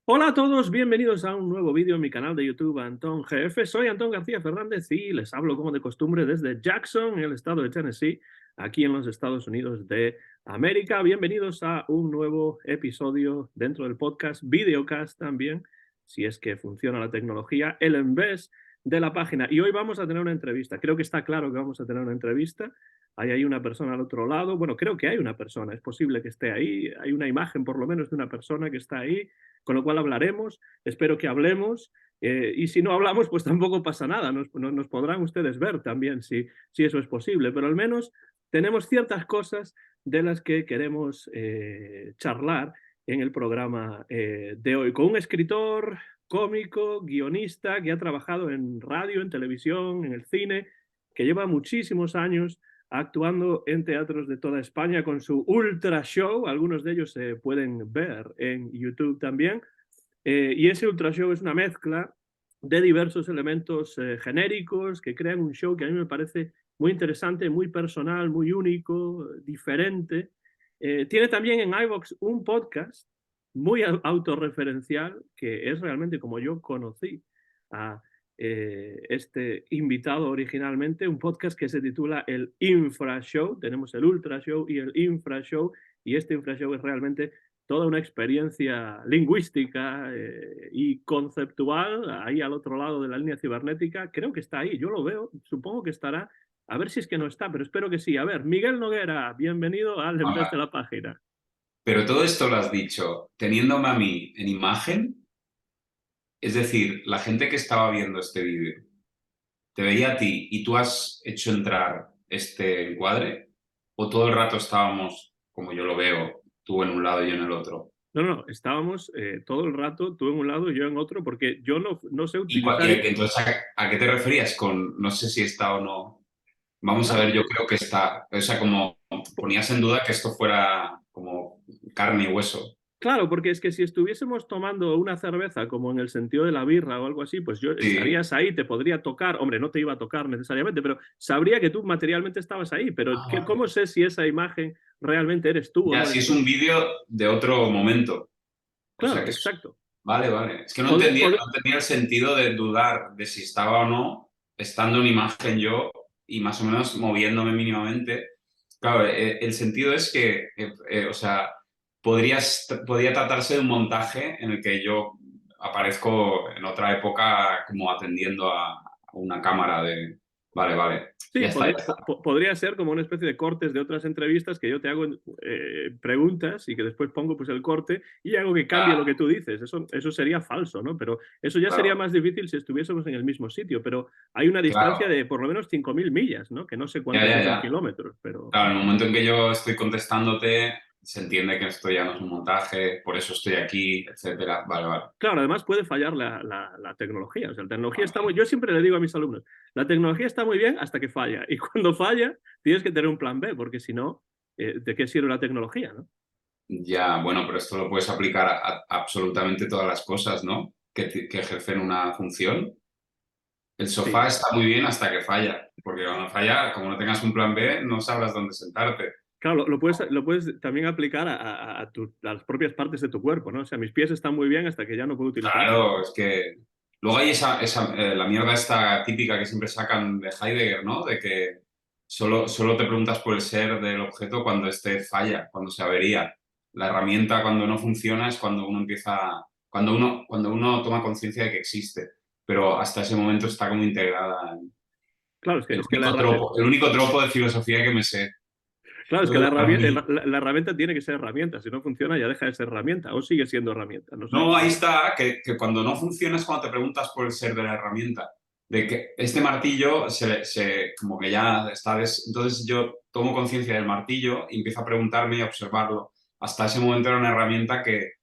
Hola a todos, bienvenidos a un nuevo vídeo en mi canal de YouTube Antón GF. Soy Antón García Fernández y les hablo como de costumbre desde Jackson, en el estado de Tennessee, aquí en los Estados Unidos de América. Bienvenidos a un nuevo episodio dentro del podcast, videocast también, si es que funciona la tecnología, el en vez de la página. Y hoy vamos a tener una entrevista. Creo que está claro que vamos a tener una entrevista. Hay ahí una persona al otro lado. Bueno, creo que hay una persona, es posible que esté ahí. Hay una imagen por lo menos de una persona que está ahí, con lo cual hablaremos, espero que hablemos, y si no hablamos, pues tampoco pasa nada, nos podrán ustedes ver también si eso es posible, pero al menos tenemos ciertas cosas de las que queremos charlar en el programa de hoy, con un escritor, cómico, guionista, que ha trabajado en radio, en televisión, en el cine, que lleva muchísimos años actuando en teatros de toda España con su Ultra Show. Algunos de ellos se pueden ver en YouTube también. Y ese Ultra Show es una mezcla de diversos elementos genéricos que crean un show que a mí me parece muy interesante, muy personal, muy único, diferente. Tiene también en iVoox un podcast muy autorreferencial, que es realmente como yo conocí a este invitado originalmente, un podcast que se titula el Infra Show. Tenemos el Ultra Show y el Infra Show, y este Infra Show es realmente toda una experiencia lingüística y conceptual ahí al otro lado de la línea cibernética. Creo que está ahí, yo lo veo, supongo que estará. A ver si es que no está, pero espero que sí. A ver, Miguel Noguera, bienvenido al En vez de Hola. la página. Pero todo esto lo has dicho teniéndome a mí en imagen, es decir, la gente que estaba viendo este vídeo te veía a ti y tú has hecho entrar este encuadre, o todo el rato estábamos, como yo lo veo, tú en un lado y yo en el otro. No, no, estábamos todo el rato, tú en un lado y yo en otro, porque yo no sé Y utilizar. entonces, ¿a qué te referías con no sé si está o no? Vamos a Claro, ver, yo creo que está. O sea, como ponías en duda que esto fuera como carne y hueso. claro, porque es que si estuviésemos tomando una cerveza como en el sentido de la birra o algo así, pues yo Sí. estarías ahí, te podría tocar, hombre, no te iba a tocar necesariamente, pero sabría que tú materialmente estabas ahí, pero Ah, ¿cómo vale. sé si esa imagen realmente eres tú o Ya, no si eres es tú? un vídeo de otro momento. O sea Claro, que es... exacto. Vale, vale. Es que Pod- pod- no entendía el sentido de dudar de si estaba o no, estando en imagen yo y más o menos moviéndome mínimamente. Claro, el sentido es que, o sea, podría tratarse de un montaje en el que yo aparezco en otra época como atendiendo a una cámara de... Vale, vale. sí, Ya está, ya está. podría ser como una especie de cortes de otras entrevistas que yo te hago preguntas y que después pongo pues el corte y hago que cambie lo que Claro, tú dices. Eso sería falso, ¿no? Pero eso ya sería claro, más difícil si estuviésemos en el mismo sitio, pero hay una distancia claro. de por lo menos 5.000 millas, ¿no? Que no sé Ya, cuánto ya, es eso en ya. kilómetros, pero Claro, en el momento en que yo estoy contestándote, se entiende que esto ya no es un montaje, por eso estoy aquí, etcétera. Vale, vale. claro, además puede fallar la tecnología. O sea, la tecnología está muy... Vale. Yo siempre le digo a mis alumnos, la tecnología está muy bien hasta que falla. Y cuando falla, tienes que tener un plan B, porque si no, ¿de qué sirve la tecnología, no? Ya, bueno, pero esto lo puedes aplicar a absolutamente todas las cosas, ¿no? Que ejercen una función. El Sí. sofá está muy bien hasta que falla, porque cuando falla, como no tengas un plan B, no sabrás dónde sentarte. Claro, lo puedes también aplicar a las propias partes de tu cuerpo, ¿no? O sea, mis pies están muy bien hasta que ya no puedo utilizarlos. Claro, es que luego hay la mierda esta típica que siempre sacan de Heidegger, ¿no? De que solo te preguntas por el ser del objeto cuando este falla, cuando se avería. La herramienta cuando no funciona es cuando uno empieza, cuando uno toma conciencia de que existe, pero hasta ese momento está como integrada. Claro, es que la, herra- El único tropo de filosofía que me sé. claro, es Lo que de la la herramienta, hormiga. la herramienta tiene que ser herramienta. Si no funciona, ya deja de ser herramienta o sigue siendo herramienta, no sé. No, ahí está, que cuando no funciona es cuando te preguntas por el ser de la herramienta. De que este martillo como que ya está Entonces yo tomo conciencia del martillo y empiezo a preguntarme y a observarlo. Hasta ese momento era una herramienta que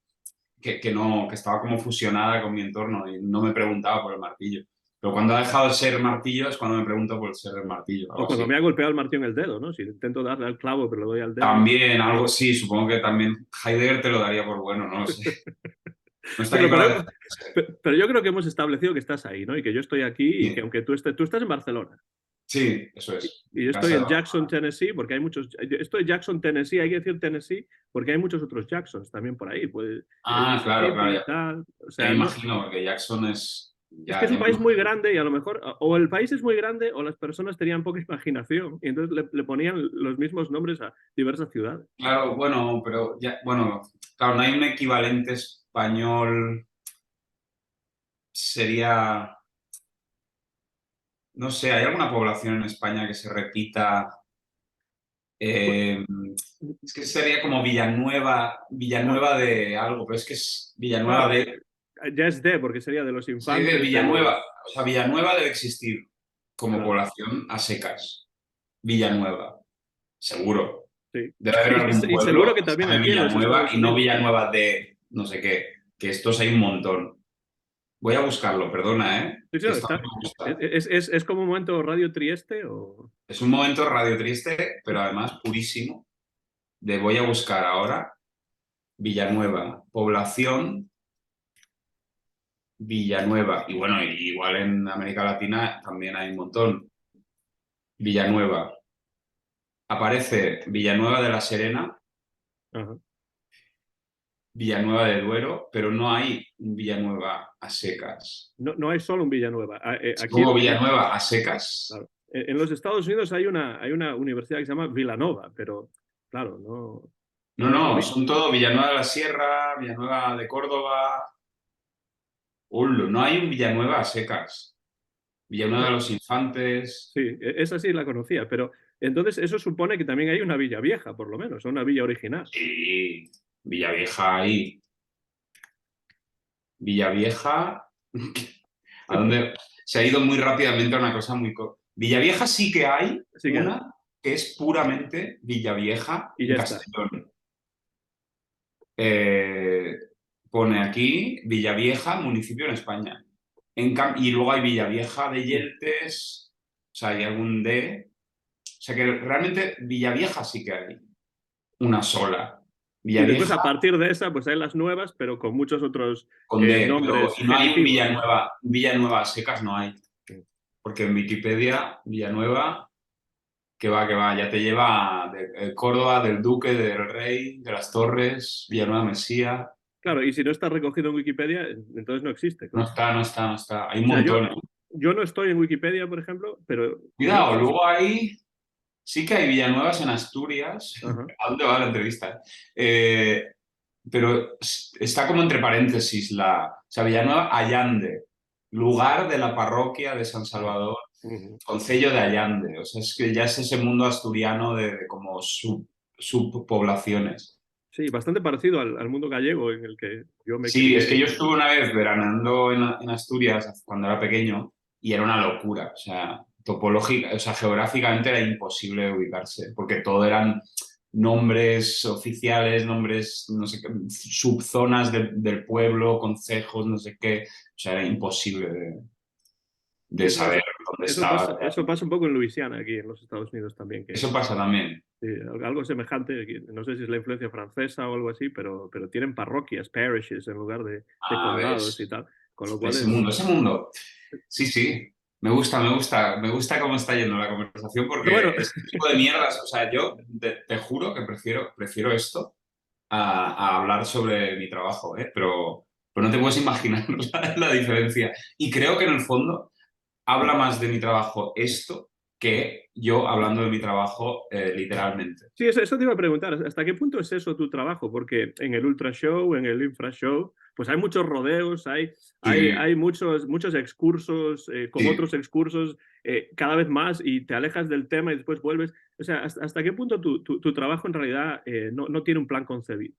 no, que estaba como fusionada con mi entorno y no me preguntaba por el martillo. Pero cuando ha dejado de ser martillo es cuando me pregunto por el ser del martillo, O algo cuando así. me ha golpeado el martillo en el dedo, ¿no? Si intento darle al clavo, pero le doy al dedo. También algo, sí, supongo que también Heidegger te lo daría por bueno, no lo sé. No está aquí Bueno, para pero yo creo que hemos establecido que estás ahí, ¿no? Y que yo estoy aquí y que defenderse. aunque tú estás en Barcelona. Sí, eso Y es. y yo estoy Casa de en Jackson, Barcelona. Tennessee, porque hay muchos. Estoy en Jackson, Tennessee, hay que decir Tennessee, porque hay muchos otros Jacksons también por ahí. Pues, Ah, claro, claro, Mississippi y tal. O ya me sea, no, imagino, porque Jackson es... es que Ya, es un ya me país muy imagino. grande y a lo mejor o el país es muy grande o las personas tenían poca imaginación y entonces le ponían los mismos nombres a diversas ciudades. Claro, bueno, pero ya, bueno, claro, no hay un equivalente español, sería, no sé, ¿hay alguna población en España que se repita? Pues, Eh, es que sería como Villanueva, claro, Villanueva de algo, pero es que es Villanueva claro, de... ya es de, porque sería de los Sí, de infantes, de Villanueva, los. o sea, Villanueva debe existir como Claro, población a secas. Villanueva, seguro. sí. Debe haber algún Y seguro pueblo que que se también llame aquí en los Villanueva Estados y no Unidos. Villanueva de no sé qué, que estos hay un montón. Voy a buscarlo, perdona, ¿eh? Sí, sí, Que no, esto me gusta. es como un momento Radio Trieste o. Es un momento radio triste, pero además purísimo, de voy a buscar ahora Villanueva, población Villanueva. Y bueno, igual en América Latina también hay un montón. Villanueva. Aparece Villanueva de la Serena, Ajá. Villanueva de Duero, pero no hay un Villanueva a secas. No, no hay solo un Villanueva. Es Aquí como Villanueva a secas. claro, en los Estados Unidos hay una universidad que se llama Villanova, pero claro, no, No, no es lo no, mismo. son todo Villanueva de la Sierra, Villanueva de Córdoba. No hay un Villanueva a secas. Villanueva de No, los Infantes. sí, esa sí la conocía, pero entonces eso supone que también hay una villa vieja, por lo menos, o una villa original. Sí, Villavieja ahí. Villavieja. ¿A dónde? Se ha ido muy rápidamente a una cosa muy... Villavieja sí que hay Así que hay. una que es puramente Villavieja Y en ya está. Castellón. Eh, Pone aquí Villavieja, municipio en España. Y luego hay Villavieja de Mm. Yeltes, o sea, hay algún D. O sea que realmente Villavieja sí que hay una sola. Y después Villavieja a partir de esa, pues hay las nuevas, pero con muchos otros con D, pero nombres y no hay un genitivos. Villanueva, Villanueva a secas no hay. Porque en Wikipedia, Villanueva, que va, ya te lleva de Córdoba, del Duque, del Rey, de las Torres, Villanueva Mesía. Claro, y si no está recogido en Wikipedia, entonces no existe, No claro. está, no está, no está. Hay un O sea, montón. yo no estoy en Wikipedia, por ejemplo, pero yo Cuidado, luego hay, sí que hay Villanuevas en Asturias. ajá. ¿A dónde va la entrevista? Pero está como entre paréntesis o sea, Villanueva Allande, lugar de la parroquia de San Salvador, Ujú. concello de Allande. O sea, es que ya es ese mundo asturiano de como subpoblaciones. Sí, bastante parecido al mundo gallego en el que yo me Sí, es crié. que yo estuve una vez veraneando en Asturias cuando era pequeño y era una locura. O sea, topológica, o sea, geográficamente era imposible ubicarse porque todo eran nombres oficiales, nombres, no sé qué, subzonas del pueblo, concejos, no sé qué. O sea, era imposible Sí, de saber dónde eso estaba. pasa un poco en Luisiana, aquí en los Estados Unidos también, que Eso pasa también. sí, algo semejante, no sé si es la influencia francesa o algo así, pero tienen parroquias, parishes, en lugar de A ver, condados y tal, con lo de cual ese es. mundo, ese mundo. Sí, sí. Me gusta cómo está yendo la conversación Pero porque bueno, este tipo de mierdas, o sea, yo te juro que prefiero esto a hablar sobre mi trabajo, ¿eh? Pero no te puedes imaginar la diferencia. Y creo que en el fondo habla más de mi trabajo esto que yo hablando de mi trabajo literalmente. sí, eso te iba a preguntar, ¿hasta qué punto es eso tu trabajo? Porque en el Ultra Show, en el Infra Show, pues hay muchos rodeos, Sí, hay muchos excursos, con sí. otros excursos, cada vez más, y te alejas del tema y después vuelves. O sea, ¿hasta qué punto tu trabajo en realidad no tiene un plan concebido?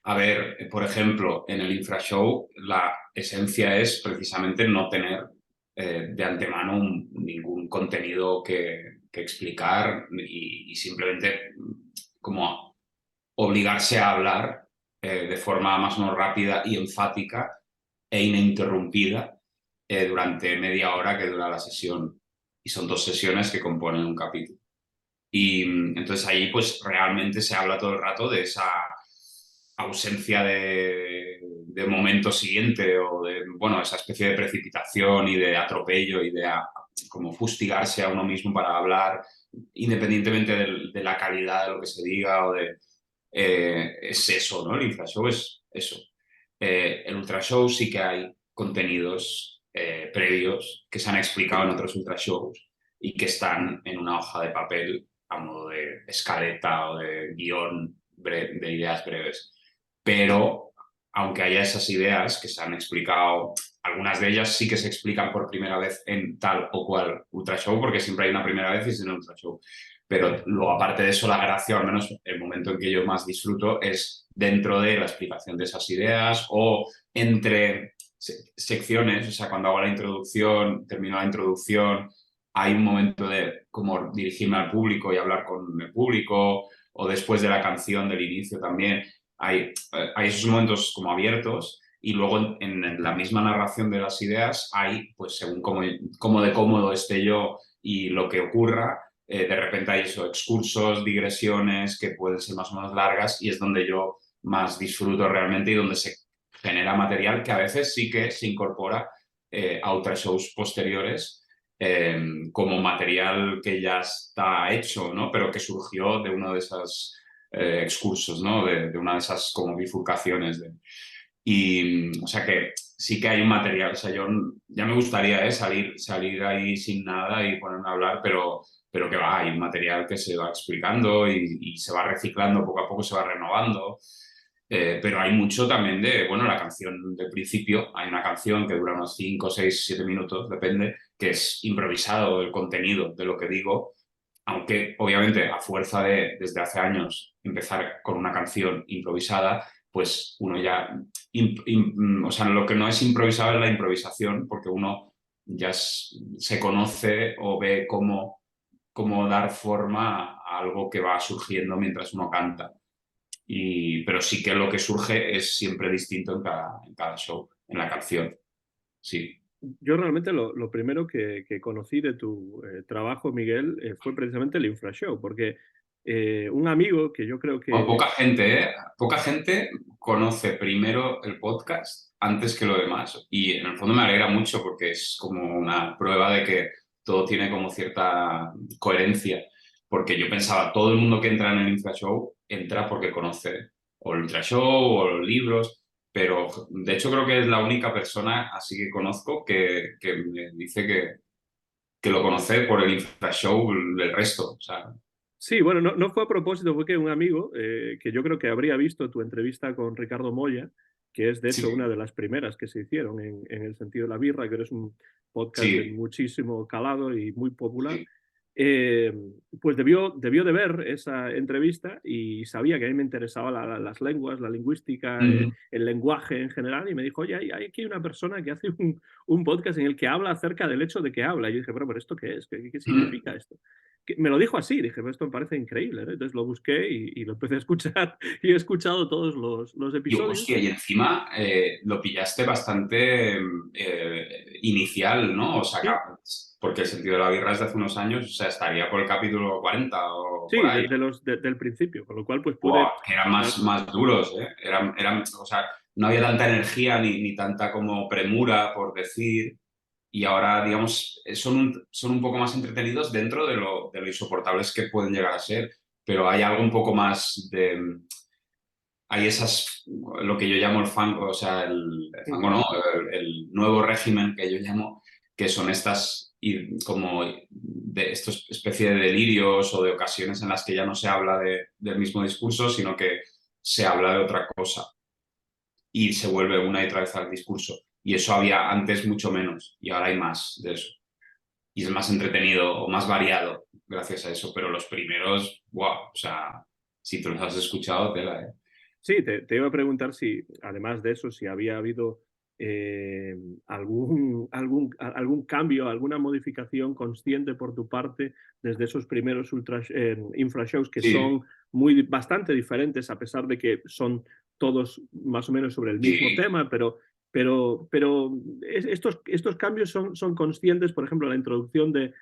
A ver, por ejemplo, en el infrashow la esencia es precisamente no tener de antemano ningún contenido que explicar y simplemente como obligarse a hablar de forma más o menos rápida y enfática e ininterrumpida durante media hora que dura la sesión. Y son 2 sesiones que componen un capítulo. Y entonces ahí pues realmente se habla todo el rato de esa ausencia de momento siguiente o de, bueno, esa especie de precipitación y de atropello y de como fustigarse a uno mismo para hablar, independientemente de la calidad de lo que se diga o de... es eso, ¿no? El infrashow es eso. El ultrashow sí que hay contenidos previos que se han explicado en otros ultrashows y que están en una hoja de papel a modo de escaleta o de guión de ideas breves. Pero aunque haya esas ideas que se han explicado, algunas de ellas sí que se explican por primera vez en tal o cual ultrashow, porque siempre hay una primera vez y es en un ultrashow. Pero luego, aparte de eso, la gracia, o al menos el momento en que yo más disfruto, es dentro de la explicación de esas ideas o entre secciones, o sea, cuando hago la introducción, termino la introducción, hay un momento de como dirigirme al público y hablar con el público, o después de la canción del inicio también, hay esos momentos como abiertos y luego en la misma narración de las ideas hay, pues según cómo de cómodo esté yo y lo que ocurra, de repente hay eso, excursos, digresiones que pueden ser más o menos largas y es donde yo más disfruto realmente y donde se genera material que a veces sí que se incorpora a otros shows posteriores como material que ya está hecho, ¿no? Pero que surgió de uno de esos excursos, ¿no? De una de esas como bifurcaciones. Y, o sea que sí que hay un material, o sea, yo ya me gustaría salir ahí sin nada y ponerme a hablar, pero que va, hay un material que se va explicando y se va reciclando, poco a poco se va renovando. Pero hay mucho también de, bueno, la canción del principio, hay una canción que dura unos 5, 6, 7 minutos, depende, que es improvisado el contenido de lo que digo, aunque obviamente a fuerza de, desde hace años, empezar con una canción improvisada, pues uno ya, o sea, lo que no es improvisado es la improvisación, porque uno ya se conoce o ve cómo dar forma a algo que va surgiendo mientras uno canta. Pero sí que lo que surge es siempre distinto en cada show, en la canción. Sí. Yo realmente lo primero que conocí de tu trabajo, Miguel, fue precisamente el Infrashow, porque un amigo que yo creo O que... poca gente, ¿eh? Poca gente conoce primero el podcast antes que lo demás. Y en el fondo me alegra mucho porque es como una prueba de que todo tiene como cierta coherencia. Porque yo pensaba, todo el mundo que entra en el Infrashow entra porque conoce o el Infrashow o los libros. Pero de hecho creo que es la única persona así que conozco que me dice que lo conoce por el Infrashow del resto. O sea, Sí, bueno, no fue a propósito, fue que un amigo que yo creo que habría visto tu entrevista con Ricardo Moya, que es de hecho sí, una de las primeras que se hicieron en el sentido de la birra, que es un podcast de sí, muchísimo calado y muy popular, sí. eh, pues debió de ver esa entrevista y sabía que a mí me interesaba las lenguas, la lingüística, Ujú. el lenguaje en general, y me dijo, oye, hay aquí una persona que hace un podcast en el que habla acerca del hecho de que habla. Y yo dije, pero ¿esto qué es? ¿Qué Ujú. significa esto? Me lo dijo así, dije, esto me parece increíble, ¿no? Entonces lo busqué y lo empecé a escuchar y he escuchado todos los Y episodios. hostia, y encima lo pillaste bastante inicial, ¿no? O sea, Sí, porque el sentido de la birra es de hace unos años, o sea, estaría por el capítulo 40 o por sí, ahí. del principio, con lo cual pues pude... Buah, que eran más duros, ¿eh? O sea, no había tanta energía ni tanta como premura por decir. Y ahora, digamos, son un poco más entretenidos dentro de lo insoportables que pueden llegar a ser. Pero hay algo un poco más de hay lo que yo llamo el fango, o sea, el fango no, el nuevo régimen que yo llamo, que son estas como de estos especie de delirios o de ocasiones en las que ya no se habla del mismo discurso, sino que se habla de otra cosa y se vuelve una y otra vez al discurso. Y eso había antes mucho menos y ahora hay más de eso. Y es más entretenido o más variado gracias a eso, pero los primeros, wow, o sea, si te los has escuchado, tela, ¿eh? Sí, te iba a preguntar si, además de eso, si había habido algún cambio, alguna modificación consciente por tu parte desde esos primeros infrashows que Sí, son bastante diferentes, a pesar de que son todos más o menos sobre el mismo sí. tema, pero estos cambios son conscientes, por ejemplo, la introducción de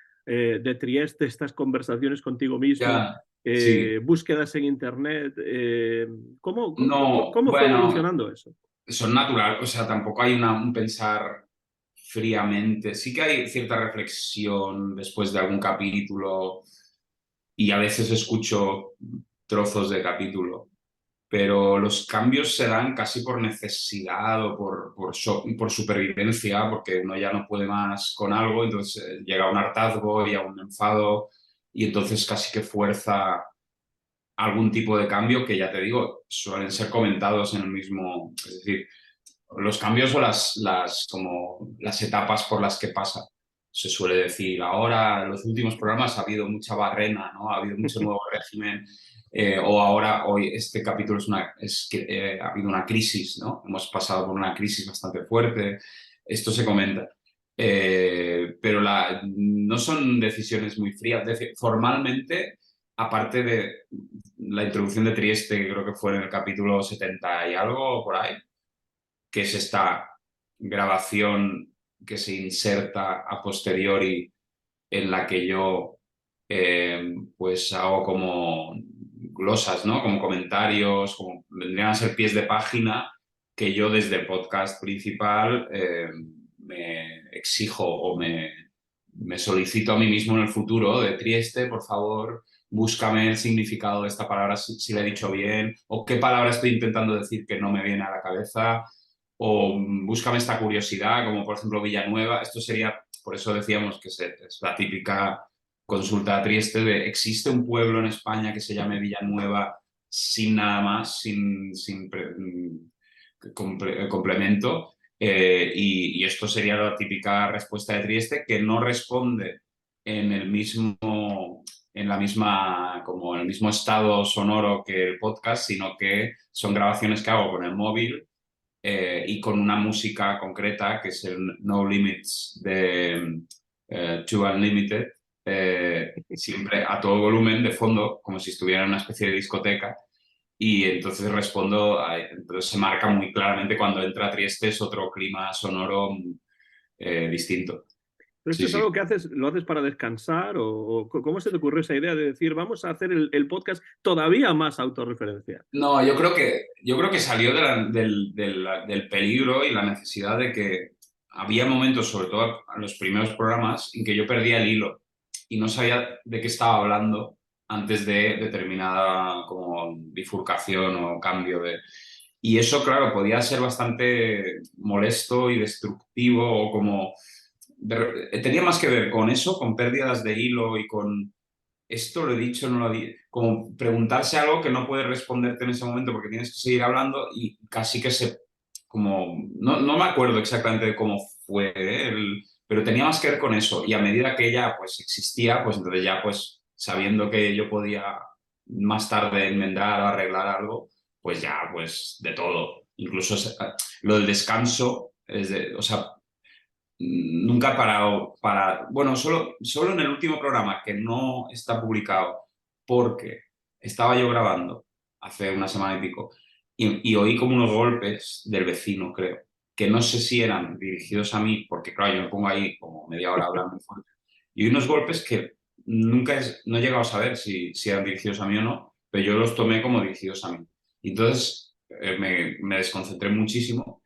Trieste, estas conversaciones contigo mismo, Ya, sí. búsquedas en internet. No, ¿Cómo fue bueno, evolucionando eso? son natural, o sea, tampoco hay un pensar. fríamente. Sí que hay cierta reflexión después de algún capítulo y a veces escucho trozos de capítulo, pero los cambios se dan casi por necesidad o por supervivencia, porque uno ya no puede más con algo, entonces llega a un hartazgo y a un enfado y entonces casi que fuerza algún tipo de cambio que, ya te digo, suelen ser comentados en el mismo, es decir, los cambios o como las etapas por las que pasa. Se suele decir, ahora en los últimos programas ha habido mucha barrena, ¿no? Ha habido mucho nuevo régimen, o ahora, hoy, este capítulo es que ha habido una crisis, ¿no? Hemos pasado por una crisis bastante fuerte. Esto se comenta. Pero no son decisiones muy frías. Formalmente, aparte de la introducción de Trieste, que creo que fue en el capítulo 70 y algo por ahí, que es esta grabación que se inserta a posteriori en la que yo pues hago como glosas, ¿no? Como comentarios, como vendrían a ser pies de página que yo desde el podcast principal me exijo o me solicito a mí mismo en el futuro de Trieste, por favor, búscame el significado de esta palabra, si la he dicho bien, o qué palabra estoy intentando decir que no me viene a la cabeza, o búscame esta curiosidad, como por ejemplo Villanueva. Esto sería, por eso decíamos que es la típica consulta a Trieste de ¿existe un pueblo en España que se llame Villanueva sin nada más, complemento? Y esto sería la típica respuesta de Trieste, que no responde en el mismo, en la misma, como en el mismo estado sonoro que el podcast, sino que son grabaciones que hago con el móvil y con una música concreta, que es el No Limits de To Unlimited, siempre a todo volumen de fondo, como si estuviera en una especie de discoteca. Y entonces entonces se marca muy claramente cuando entra Trieste, es otro clima sonoro distinto. ¿Pero esto Sí, es sí. algo que lo haces para descansar o cómo se te ocurrió esa idea de decir, vamos a hacer el podcast todavía más autorreferencial? No, yo creo que salió del peligro y la necesidad de que había momentos, sobre todo en los primeros programas, en que yo perdía el hilo y no sabía de qué estaba hablando antes de determinada como bifurcación o cambio de... Y eso, claro, podía ser bastante molesto y destructivo o como... tenía más que ver con eso, con pérdidas de hilo y con esto lo he dicho, no lo he dicho, como preguntarse algo que no puedes responderte en ese momento porque tienes que seguir hablando y casi que como, no me acuerdo exactamente de cómo fue, pero tenía más que ver con eso y a medida que ella pues existía, pues entonces ya pues sabiendo que yo podía más tarde enmendar o arreglar algo, pues ya pues de todo, incluso lo del descanso, o sea, nunca he parado bueno, solo en el último programa que no está publicado porque estaba yo grabando hace una semana y pico y oí como unos golpes del vecino, creo, que no sé si eran dirigidos a mí, porque claro, yo me pongo ahí como media hora hablando fuerte, y oí unos golpes que no he llegado a saber si eran dirigidos a mí o no, pero yo los tomé como dirigidos a mí. Y entonces me desconcentré muchísimo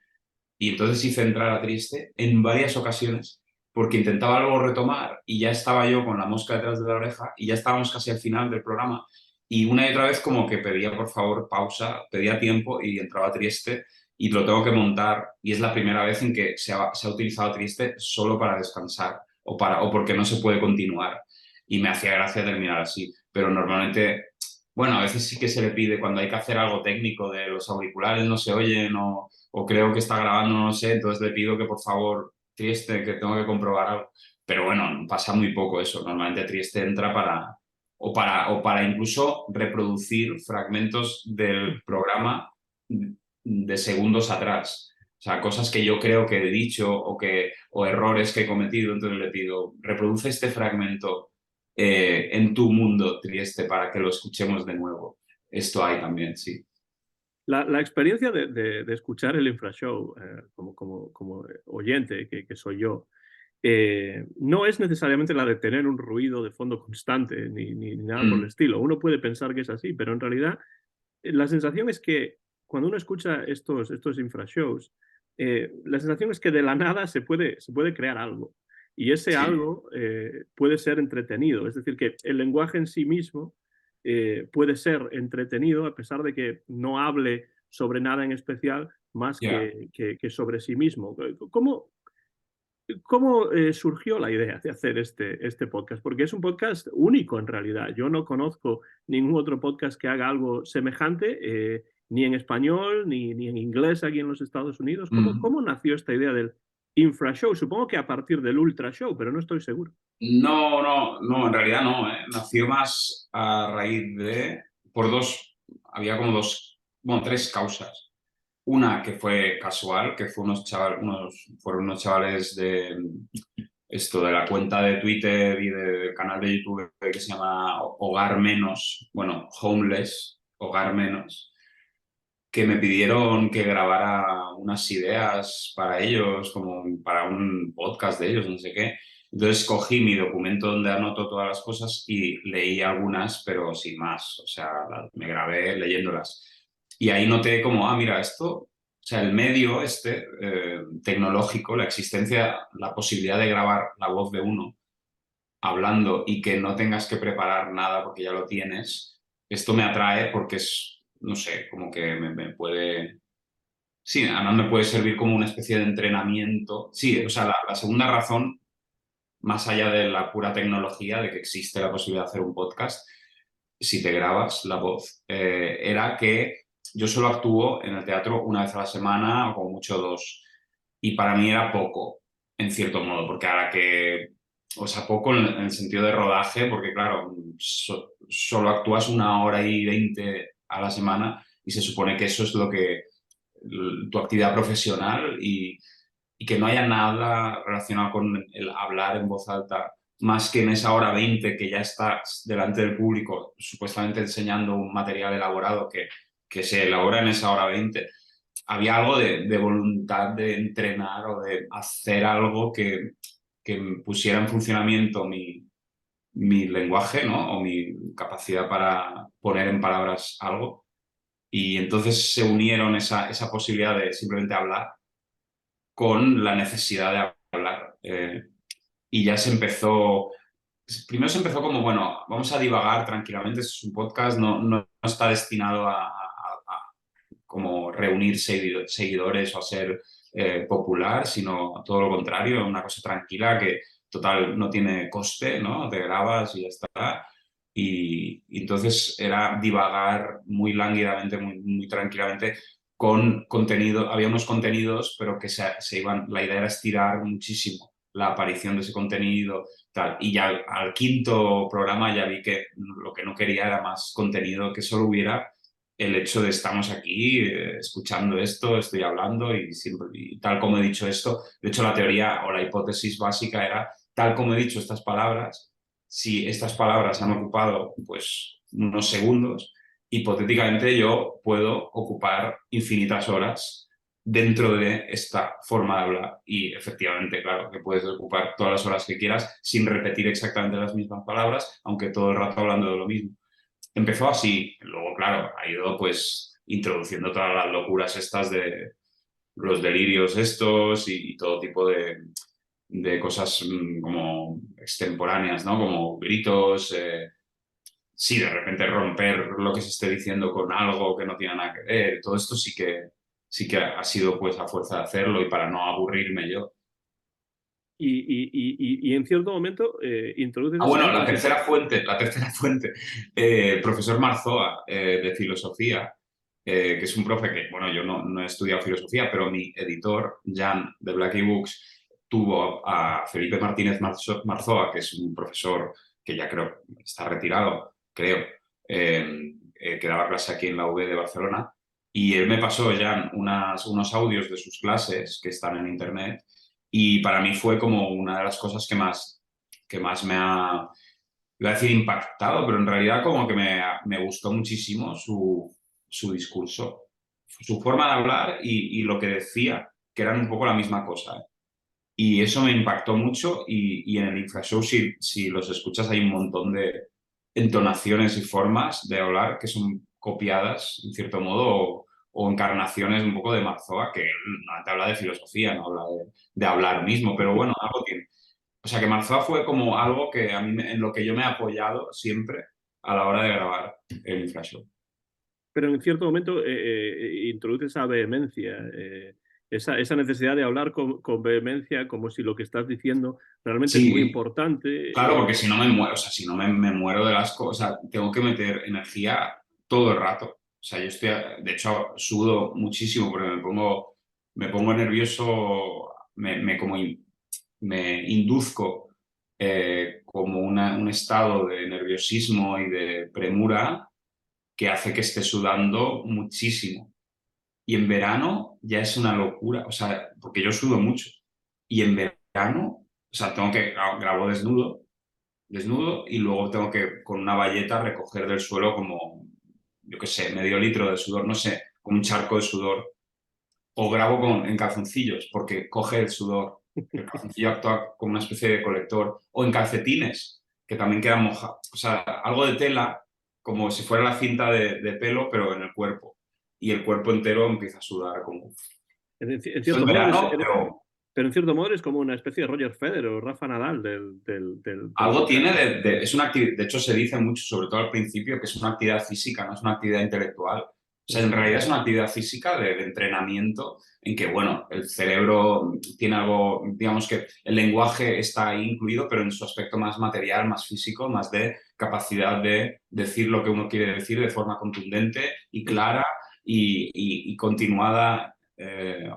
y entonces hice entrar a Trieste en varias ocasiones porque intentaba luego retomar y ya estaba yo con la mosca detrás de la oreja y ya estábamos casi al final del programa y una y otra vez como que pedía por favor pausa, pedía tiempo y entraba a Trieste y lo tengo que montar y es la primera vez en que se ha utilizado Trieste solo para descansar o porque no se puede continuar y me hacía gracia terminar así, pero normalmente, bueno, a veces sí que se le pide cuando hay que hacer algo técnico de los auriculares no se oyen o creo que está grabando, no sé, entonces le pido que por favor, Trieste, que tengo que comprobar algo. Pero bueno, pasa muy poco eso. Normalmente Trieste entra para incluso reproducir fragmentos del programa de segundos atrás. O sea, cosas que yo creo que he dicho o errores que he cometido, entonces le pido, reproduce este fragmento en tu mundo, Trieste, para que lo escuchemos de nuevo. Esto hay también, sí. La experiencia de escuchar el Infrashow como oyente, que soy yo, no es necesariamente la de tener un ruido de fondo constante ni nada por el Mm, estilo. Uno puede pensar que es así, pero en realidad la sensación es que cuando uno escucha estos infrashows, la sensación es que de la nada se puede crear algo. Y ese Sí, algo puede ser entretenido. Es decir, que el lenguaje en sí mismo puede ser entretenido a pesar de que no hable sobre nada en especial más ya. que sobre sí mismo. ¿Cómo surgió la idea de hacer este podcast? Porque es un podcast único en realidad. Yo no conozco ningún otro podcast que haga algo semejante, ni en español, ni en inglés aquí en los Estados Unidos. Mm. ¿Cómo nació esta idea del Infra Show? Supongo que a partir del Ultra Show, pero no estoy seguro. No, no, no, en realidad no, ¿eh? Nació más a raíz de, por dos, había como dos, bueno, tres causas. Una que fue casual, que fue fueron unos chavales de esto, de la cuenta de Twitter y del canal de YouTube que se llama Hogar Menos, bueno, Homeless, Hogar Menos, que me pidieron que grabara unas ideas para ellos, como para un podcast de ellos, no sé qué. Entonces cogí mi documento donde anoto todas las cosas y leí algunas, pero sin más. O sea, me grabé leyéndolas. Y ahí noté como, mira, esto, o sea, el medio este tecnológico, la existencia, la posibilidad de grabar la voz de uno hablando y que no tengas que preparar nada porque ya lo tienes, esto me atrae porque es, no sé, como que me puede... Sí, además me puede servir como una especie de entrenamiento. Sí, o sea, la segunda razón, más allá de la pura tecnología, de que existe la posibilidad de hacer un podcast, si te grabas la voz, era que yo solo actúo en el teatro una vez a la semana o como mucho dos. Y para mí era poco, en cierto modo, porque ahora que, o sea, poco en el sentido de rodaje, porque claro, solo actúas 1 hora y 20 a la semana y se supone que eso es lo que tu actividad profesional y que no haya nada relacionado con el hablar en voz alta más que en esa hora 20 que ya estás delante del público, supuestamente enseñando un material elaborado que se elabora en esa hora 20, había algo de voluntad de entrenar o de hacer algo que pusiera en funcionamiento mi lenguaje, ¿no? O mi capacidad para poner en palabras algo. Y entonces se unieron esa posibilidad de simplemente hablar con la necesidad de hablar. Y ya se empezó, primero se empezó como, bueno, vamos a divagar tranquilamente, es un podcast, no está destinado a como reunir seguidores o a ser popular, sino todo lo contrario, una cosa tranquila que total no tiene coste, ¿no? Te grabas y ya está. Y entonces era divagar muy lánguidamente, muy tranquilamente con contenido, había unos contenidos, pero que se iban, la idea era estirar muchísimo la aparición de ese contenido, tal. Y ya al quinto programa ya vi que lo que no quería era más contenido, que solo hubiera el hecho de estamos aquí escuchando esto, estoy hablando y tal como he dicho esto. De hecho, la teoría o la hipótesis básica era tal como he dicho estas palabras, si estas palabras han ocupado pues unos segundos, hipotéticamente yo puedo ocupar infinitas horas dentro de esta forma de hablar. Y efectivamente, claro, que puedes ocupar todas las horas que quieras sin repetir exactamente las mismas palabras, aunque todo el rato hablando de lo mismo. Empezó así, luego, claro, ha ido pues introduciendo todas las locuras estas de los delirios estos y todo tipo de cosas como extemporáneas, ¿no? Como gritos, sí, de repente romper lo que se esté diciendo con algo que no tiene nada que ver. Todo esto sí que ha sido pues a fuerza de hacerlo y para no aburrirme yo. Y en cierto momento introduces esa Bueno, idea de que la tercera fuente, profesor Marzoa, de filosofía, que es un profe que, bueno, yo no he estudiado filosofía, pero mi editor, Jan, de Black Books, tuvo a Felipe Martínez Marzoa, que es un profesor que ya creo está retirado, creo, que daba clase aquí en la UB de Barcelona, y él me pasó, Jan, unos audios de sus clases que están en internet, y para mí fue como una de las cosas que más me ha, iba a decir impactado, pero en realidad como que me gustó muchísimo su discurso, su forma de hablar y lo que decía, que eran un poco la misma cosa. Y eso me impactó mucho y en el Infrashow, si los escuchas, hay un montón de entonaciones y formas de hablar que son copiadas, en cierto modo, o encarnaciones un poco de Marzoa, que no te habla de filosofía, no habla de hablar mismo, pero bueno, algo tiene. O sea que Marzoa fue como algo que a mí, en lo que yo me he apoyado siempre a la hora de grabar el Infrashow. Pero en cierto momento introduce esa vehemencia, esa necesidad de hablar con vehemencia, como si lo que estás diciendo realmente es muy Sí, claro, importante. porque si no me muero, o sea, si no me muero de las cosas, o sea, tengo que meter energía todo el rato. O sea, yo estoy, de hecho, sudo muchísimo porque me pongo nervioso, me induzco como un estado de nerviosismo y de premura que hace que esté sudando muchísimo. Y en verano ya es una locura, o sea, porque yo sudo mucho. Y en verano, o sea, grabo desnudo y luego tengo que con una bayeta recoger del suelo como, yo qué sé, medio litro de sudor, no sé, como un charco de sudor. O grabo en calzoncillos porque coge el sudor. El calzoncillo actúa como una especie de colector. O en calcetines, que también quedan mojados. O sea, algo de tela, como si fuera la cinta de pelo, pero en el cuerpo. Y el cuerpo entero empieza a sudar como... En Esto en cierto modo, verano, pero pero en cierto modo eres como una especie de Roger Federer o Rafa Nadal del algo tiene podcast. es una de hecho se dice mucho, sobre todo al principio, que es una actividad física, no es una actividad intelectual. O sea, en realidad es una actividad física de entrenamiento en que, bueno, el cerebro tiene algo, digamos que el lenguaje está ahí incluido, pero en su aspecto más material, más físico, más de capacidad de decir lo que uno quiere decir de forma contundente y clara y continuada,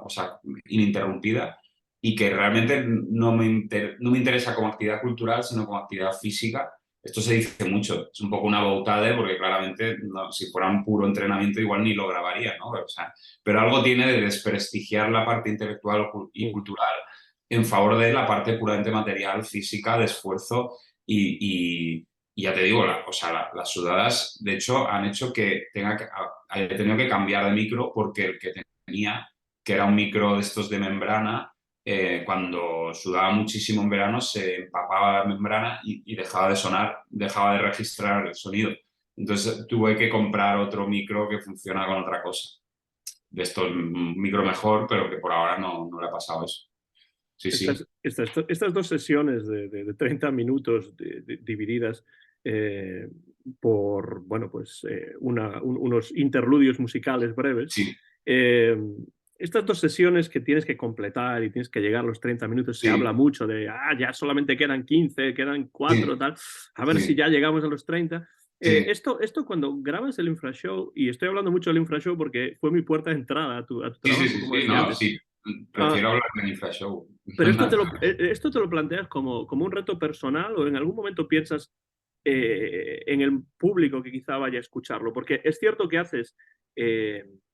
o sea, ininterrumpida y que realmente no me interesa como actividad cultural, sino como actividad física. Esto se dice mucho, es un poco una boutade porque claramente si fuera un puro entrenamiento igual ni lo grabaría, ¿no? O sea, pero algo tiene de desprestigiar la parte intelectual y cultural en favor de la parte puramente material, física, de esfuerzo y ya te digo, o sea, las sudadas de hecho han hecho que haya tenido que cambiar de micro porque el que tenía, que era un micro de estos de membrana, cuando sudaba muchísimo en verano se empapaba la membrana y dejaba de sonar, dejaba de registrar el sonido. Entonces tuve que comprar otro micro que funciona con otra cosa. De esto, un micro mejor, pero que por ahora no le ha pasado eso. Sí, sí. Estas dos sesiones de 30 minutos divididas eh, por, bueno, pues unos interludios musicales breves, Sí, eh, estas dos sesiones que tienes que completar y tienes que llegar a los 30 minutos, se habla sí, mucho de, ya solamente quedan 15, quedan 4, sí, tal, a ver si sí, ya llegamos a los 30. sí, Esto cuando grabas el Infrashow, y estoy hablando mucho del Infrashow porque fue mi puerta de entrada a tu sí, sí, trabajo, sí, como sí, decía no, antes. sí. Ah, Prefiero hablar de Infra Show. pero esto te lo planteas como un reto personal o en algún momento piensas en el público que quizá vaya a escucharlo, porque es cierto que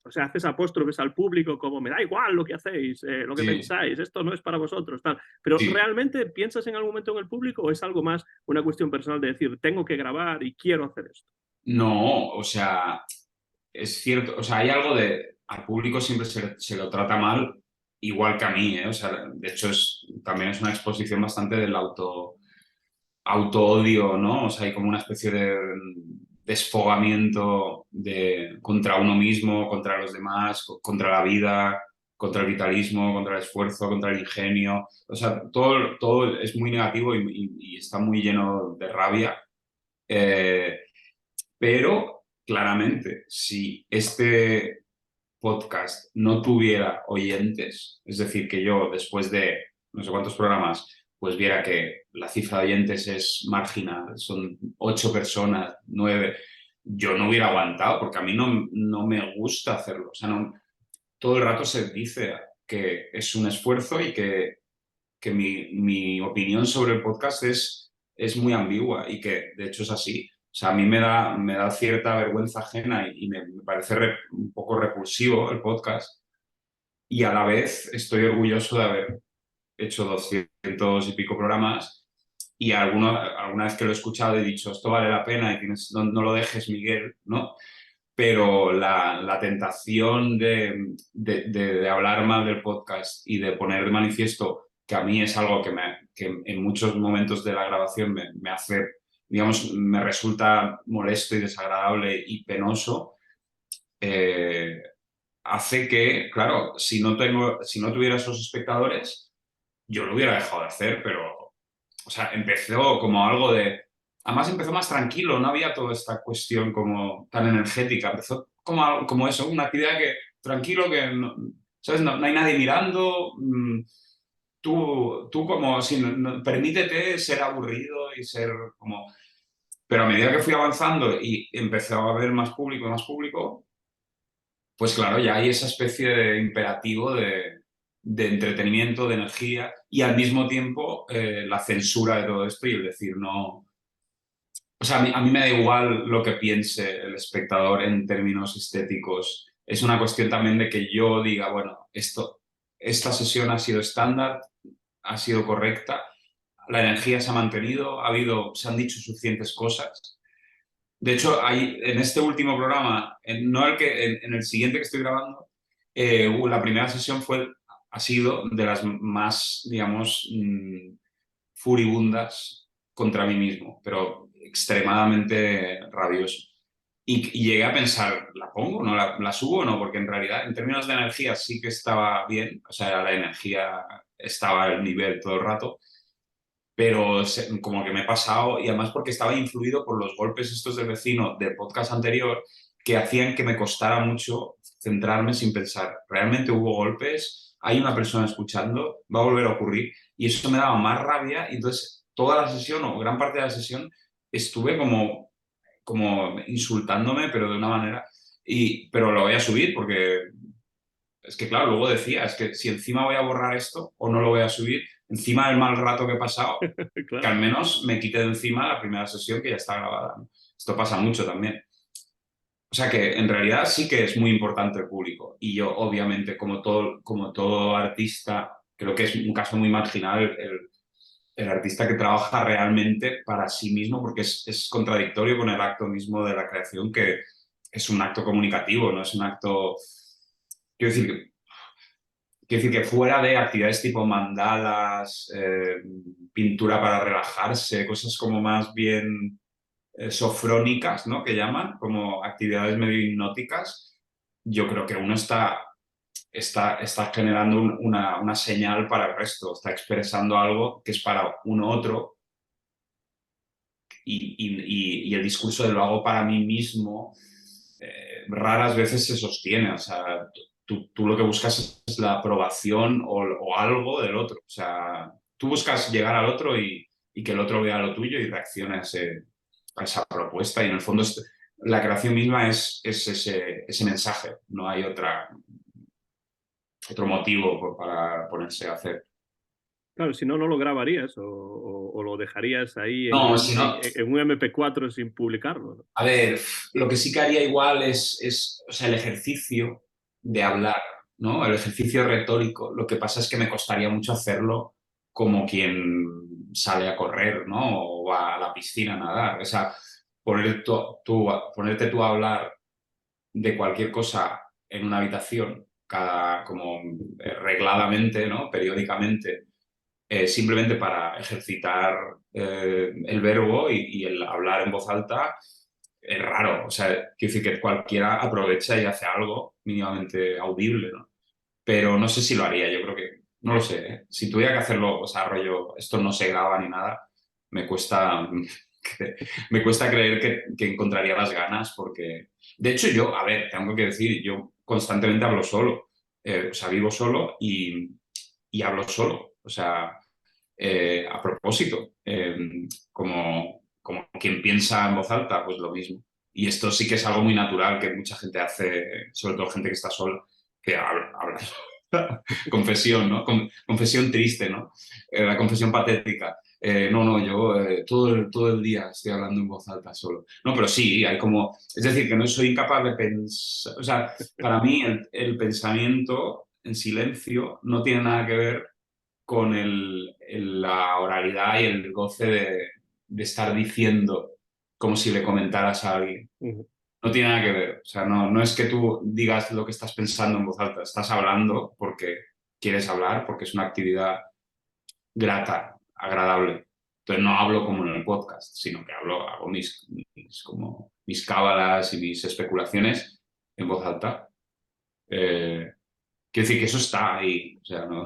o sea, haces apóstrofes al público como me da igual lo que hacéis, lo que Sí, pensáis, esto no es para vosotros, tal. Pero sí. ¿realmente piensas en algún momento en el público o es algo más una cuestión personal de decir, tengo que grabar y quiero hacer esto? No, o sea, es cierto, o sea, hay algo al público siempre se lo trata mal, igual que a mí, ¿eh? O sea, de hecho también es una exposición bastante del auto-odio, ¿no? O sea, hay como una especie de desfogamiento contra uno mismo, contra los demás, contra la vida, contra el vitalismo, contra el esfuerzo, contra el ingenio. O sea, todo es muy negativo y está muy lleno de rabia. Eh, pero claramente, si este podcast no tuviera oyentes, es decir, que yo después de no sé cuántos programas, pues viera que la cifra de oyentes es marginal, son 8 personas, 9, yo no hubiera aguantado porque a mí no me gusta hacerlo. O sea, todo el rato se dice que es un esfuerzo y que mi opinión sobre el podcast es muy ambigua y que de hecho es así. O sea, a mí me da cierta vergüenza ajena y me parece un poco repulsivo el podcast y a la vez estoy orgulloso de haber hecho 200 y pico programas y alguna vez que lo he escuchado he dicho, esto vale la pena y no lo dejes, Miguel, ¿no? Pero la tentación de hablar mal del podcast y de poner de manifiesto que a mí es algo que en muchos momentos de la grabación me hace, digamos, me resulta molesto y desagradable y penoso, eh, hace que, claro, si no tuviera esos espectadores, yo lo hubiera dejado de hacer, pero, o sea, empezó como algo de... Además empezó más tranquilo, no había toda esta cuestión como tan energética, empezó como eso, una actividad que tranquilo, que no, ¿sabes? No hay nadie mirando, tú como, si permítete ser aburrido y ser como... Pero a medida que fui avanzando y empezó a haber más público, pues claro, ya hay esa especie de imperativo de entretenimiento, de energía y al mismo tiempo la censura de todo esto y el decir no... O sea, a mí me da igual lo que piense el espectador en términos estéticos. Es una cuestión también de que yo diga, bueno, esta sesión ha sido estándar, ha sido correcta, la energía se ha mantenido, se han dicho suficientes cosas. De hecho, en este último programa, no en el siguiente que estoy grabando, la primera sesión ha sido de las más, digamos, furibundas contra mí mismo, pero extremadamente rabioso. Y llegué a pensar, ¿la pongo? ¿No la subo o no? Porque en realidad, en términos de energía, sí que estaba bien, o sea, la energía estaba al nivel todo el rato, pero como que me he pasado, y además porque estaba influido por los golpes estos del vecino del podcast anterior, que hacían que me costara mucho centrarme sin pensar, ¿realmente hubo golpes? ¿Hay una persona escuchando? ¿Va a volver a ocurrir? Y eso me daba más rabia, y entonces toda la sesión, o gran parte de la sesión, estuve como insultándome, pero de una manera, pero lo voy a subir porque es que, claro, luego decía, es que si encima voy a borrar esto o no lo voy a subir, encima del mal rato que he pasado, que Claro. al menos me quite de encima la primera sesión que ya está grabada, ¿no? Esto pasa mucho también. O sea que en realidad sí que es muy importante el público. Y yo, obviamente, como todo artista, creo que es un caso muy marginal el artista que trabaja realmente para sí mismo, porque es contradictorio con el acto mismo de la creación, que es un acto comunicativo, no es un acto... Quiero decir que fuera de actividades tipo mandalas, pintura para relajarse, cosas como más bien sofrónicas, ¿no? Que llaman, como actividades medio hipnóticas, yo creo que uno está generando una señal para el resto, está expresando algo que es para uno otro y el discurso de lo hago para mí mismo raras veces se sostiene. O sea, tú lo que buscas es la aprobación o algo del otro. O sea, tú buscas llegar al otro y que el otro vea lo tuyo y reaccione a esa propuesta. Y en el fondo la creación misma es ese mensaje. No hay otro motivo para ponerse a hacer. Claro, si no, no lo grabarías o lo dejarías ahí No, si no, en un MP4 sin publicarlo, ¿no? a ver, lo que sí que haría igual es o sea, el ejercicio de hablar, ¿no? El ejercicio retórico. Lo que pasa es que me costaría mucho hacerlo como quien sale a correr, ¿no? O va a la piscina a nadar. O sea, ponerte tú a hablar de cualquier cosa en una habitación, como regladamente, ¿no? Periódicamente, simplemente para ejercitar el verbo y el hablar en voz alta es raro. O sea, quiero decir que cualquiera aprovecha y hace algo mínimamente audible, ¿no? Pero no sé si lo haría, yo creo que, no lo sé, ¿eh? Si tuviera que hacerlo, o sea, rollo, esto no se graba ni nada, me cuesta, me cuesta creer que encontraría las ganas porque, de hecho yo, a ver, tengo que decir, yo constantemente hablo solo, o sea, vivo solo y hablo solo, o sea, a propósito, como quien piensa en voz alta, pues lo mismo. Y esto sí que es algo muy natural que mucha gente hace, sobre todo gente que está sola, que habla. Confesión, ¿no? Confesión triste, ¿no? La confesión patética. No, yo todo el día estoy hablando en voz alta solo. No, pero sí, hay como... Es decir, que no soy incapaz de pensar... O sea, para mí el pensamiento en silencio no tiene nada que ver con la oralidad y el goce de estar diciendo como si le comentaras a alguien. Ujú. No tiene nada que ver. O sea, no es que tú digas lo que estás pensando en voz alta. Estás hablando porque quieres hablar, porque es una actividad grata, agradable. Entonces no hablo como en el podcast, sino que hago como mis cábalas y mis especulaciones en voz alta. Quiero decir que eso está ahí, o sea, no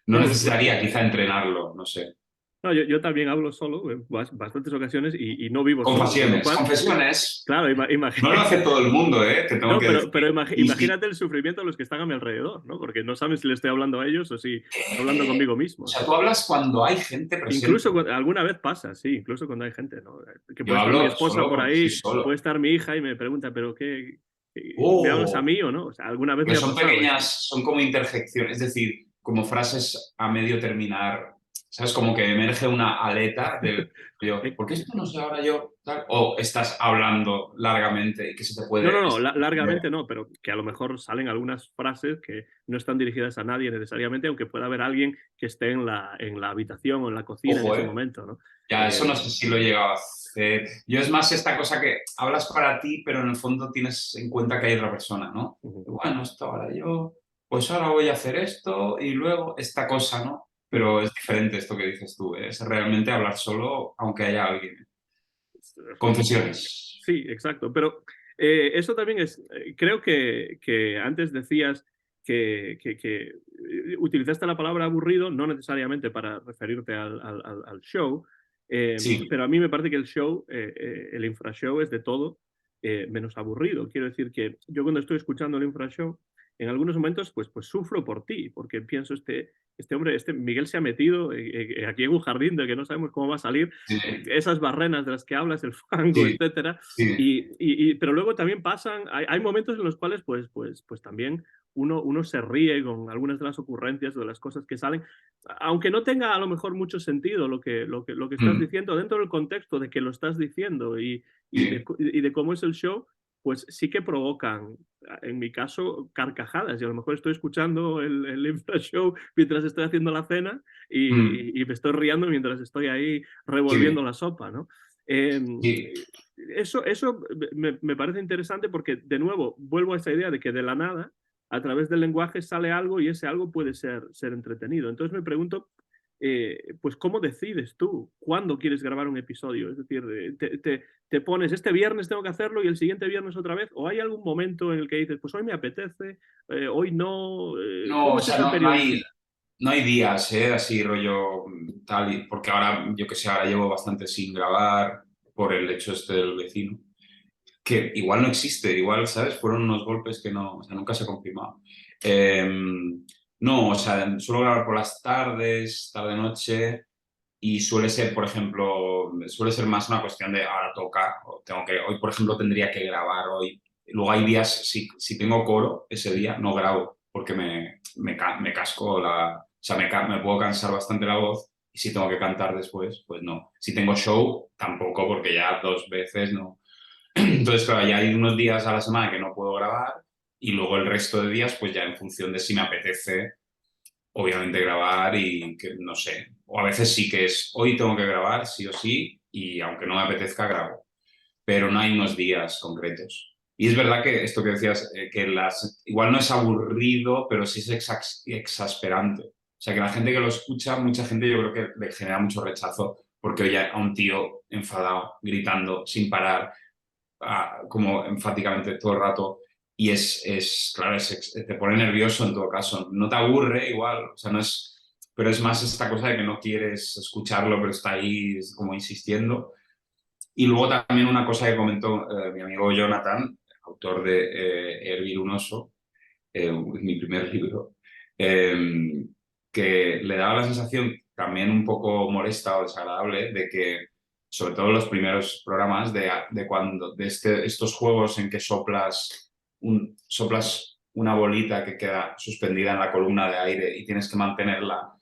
No, necesitaría quizá entrenarlo, no sé. no, yo también hablo solo en bastantes ocasiones y no vivo solo, con lo Confesiones, cual, confesiones. claro, No lo hace todo el mundo, ¿eh? Te tengo no, que decir. pero Y sí, imagínate el sufrimiento de los que están a mi alrededor, ¿no? Porque no saben si le estoy hablando a ellos o si estoy hablando conmigo o mismo, sea, ¿no? tú hablas cuando hay gente presente. Incluso alguna vez pasa, sí, incluso cuando hay gente, ¿no? Que Yo puede estar mi hablo esposa solo por cuando estoy ahí, solo. puede estar mi hija y me pregunta, ¿pero qué? ¿Me hablas a ¡Oh! mí o no? O sea, alguna vez Que me ha son pasado esto. pequeñas, son como interjecciones, es decir, como frases a medio terminar, ¿sabes? Como que emerge una aleta del yo, ¿por qué esto no sé ahora yo? Tal? O estás hablando largamente y que se te No, puede no, no, extender. largamente no, pero que a lo mejor salen algunas frases que no están dirigidas a nadie necesariamente, aunque pueda haber alguien que esté en la habitación o en la cocina en Ojo, ese ¿eh? momento, ¿no? Ya, eso no sé si lo he llegado a hacer. Yo es más esta cosa que hablas para ti, pero en el fondo tienes en cuenta que hay otra persona, ¿no? Ujú. Bueno, esto ahora yo, pues ahora voy a hacer esto y luego esta cosa, ¿no? Pero es diferente esto que dices tú, ¿eh? Es realmente hablar solo aunque haya alguien. Confesiones. Sí, exacto. Pero eso también es, creo que antes decías que utilizaste la palabra aburrido, no necesariamente para referirte al show, Sí, pero a mí me parece que el show, el infrashow es de todo menos aburrido. Quiero decir que yo cuando estoy escuchando el infrashow, en algunos momentos pues sufro por ti, porque pienso, este hombre, este Miguel se ha metido aquí en un jardín del que no sabemos cómo va a salir, sí, esas barrenas de las que hablas, el fango, sí, etcétera. sí. Pero luego también pasan, hay momentos en los cuales pues también uno se ríe con algunas de las ocurrencias o de las cosas que salen, aunque no tenga a lo mejor mucho sentido lo que estás Mm, diciendo dentro del contexto de que lo estás diciendo sí, y de cómo es el show, pues sí que provocan, en mi caso, carcajadas. Y a lo mejor estoy escuchando el Infra Show mientras estoy haciendo la cena mm, y me estoy riendo mientras estoy ahí revolviendo sí, la sopa, ¿no? Eh, sí. eso me parece interesante porque, de nuevo, vuelvo a esa idea de que de la nada, a través del lenguaje sale algo y ese algo puede ser entretenido. Entonces me pregunto, pues, ¿cómo decides tú cuándo quieres grabar un episodio? Es decir, te pones, este viernes tengo que hacerlo y el siguiente viernes otra vez, o hay algún momento en el que dices, pues hoy me apetece, hoy no, No, ¿cómo o es sea, esa periodicidad? no hay días, ¿eh? Así rollo tal, porque ahora, yo que sé, ahora llevo bastante sin grabar por el hecho este del vecino, que igual no existe, igual, ¿sabes? Fueron unos golpes que no, o sea, nunca se ha confirmado. Eh, no, o sea, suelo grabar por las tardes, tarde-noche, y suele ser, por ejemplo, suele ser más una cuestión de ahora toca, o tengo que, hoy, por ejemplo, tendría que grabar hoy. Luego hay días, si tengo coro ese día, no grabo, porque me casco o sea, me puedo cansar bastante la voz, y si tengo que cantar después, pues no. Si tengo show, tampoco, porque ya 2 veces no. Entonces, claro, ya hay unos días a la semana que no puedo grabar, y luego el resto de días, pues ya en función de si me apetece obviamente grabar y que no sé, o a veces sí que es, hoy tengo que grabar sí o sí y aunque no me apetezca grabo, pero no hay unos días concretos. Y es verdad que esto que decías, que igual no es aburrido, pero sí es exasperante. O sea, que la gente que lo escucha, mucha gente yo creo que le genera mucho rechazo porque oye a un tío enfadado, gritando, sin parar, como enfáticamente todo el rato. Y claro, te pone nervioso en todo caso. No te aburre igual, o sea, no es, pero es más esta cosa de que no quieres escucharlo, pero está ahí como insistiendo. Y luego también una cosa que comentó mi amigo Jonathan, autor de Hervir un oso, mi primer libro, eh, que le daba la sensación también un poco molesta o desagradable de que, sobre todo en los primeros programas, de cuando de estos juegos en que soplas una bolita que queda suspendida en la columna de aire y tienes que mantenerla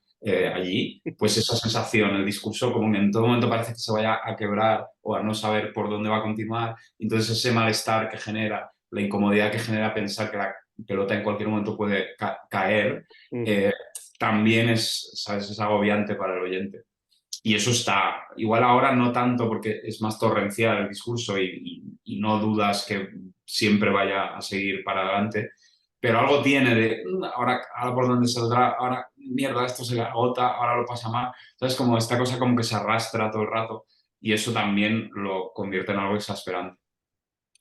allí, pues esa sensación, el discurso como que en todo momento parece que se vaya a quebrar o a no saber por dónde va a continuar, entonces ese malestar que genera, la incomodidad que genera pensar que la pelota en cualquier momento puede caer, Ujú. eh, también ¿sabes? Es agobiante para el oyente. Y eso está, igual ahora no tanto porque es más torrencial el discurso y no dudas que siempre vaya a seguir para adelante, pero algo tiene de, ahora por dónde saldrá, ahora mierda, esto se le agota, ahora lo pasa mal. Entonces como esta cosa como que se arrastra todo el rato y eso también lo convierte en algo exasperante.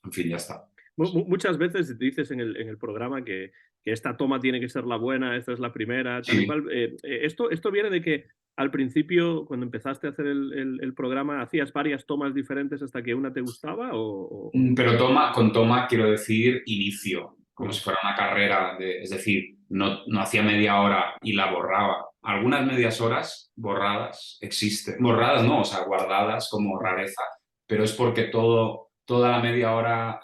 En fin, ya está. Muchas veces dices en el programa que esta toma tiene que ser la buena, esta es la primera, tal y Sí. cual. Esto viene de que al principio, cuando empezaste a hacer el programa, hacías varias tomas diferentes hasta que una te gustaba o no. Pero con toma quiero decir inicio, como Ujú. si fuera una carrera, es decir, no hacía media hora y la borraba. Algunas medias horas borradas existen, borradas no, o sea, guardadas como rareza, pero es porque toda la media hora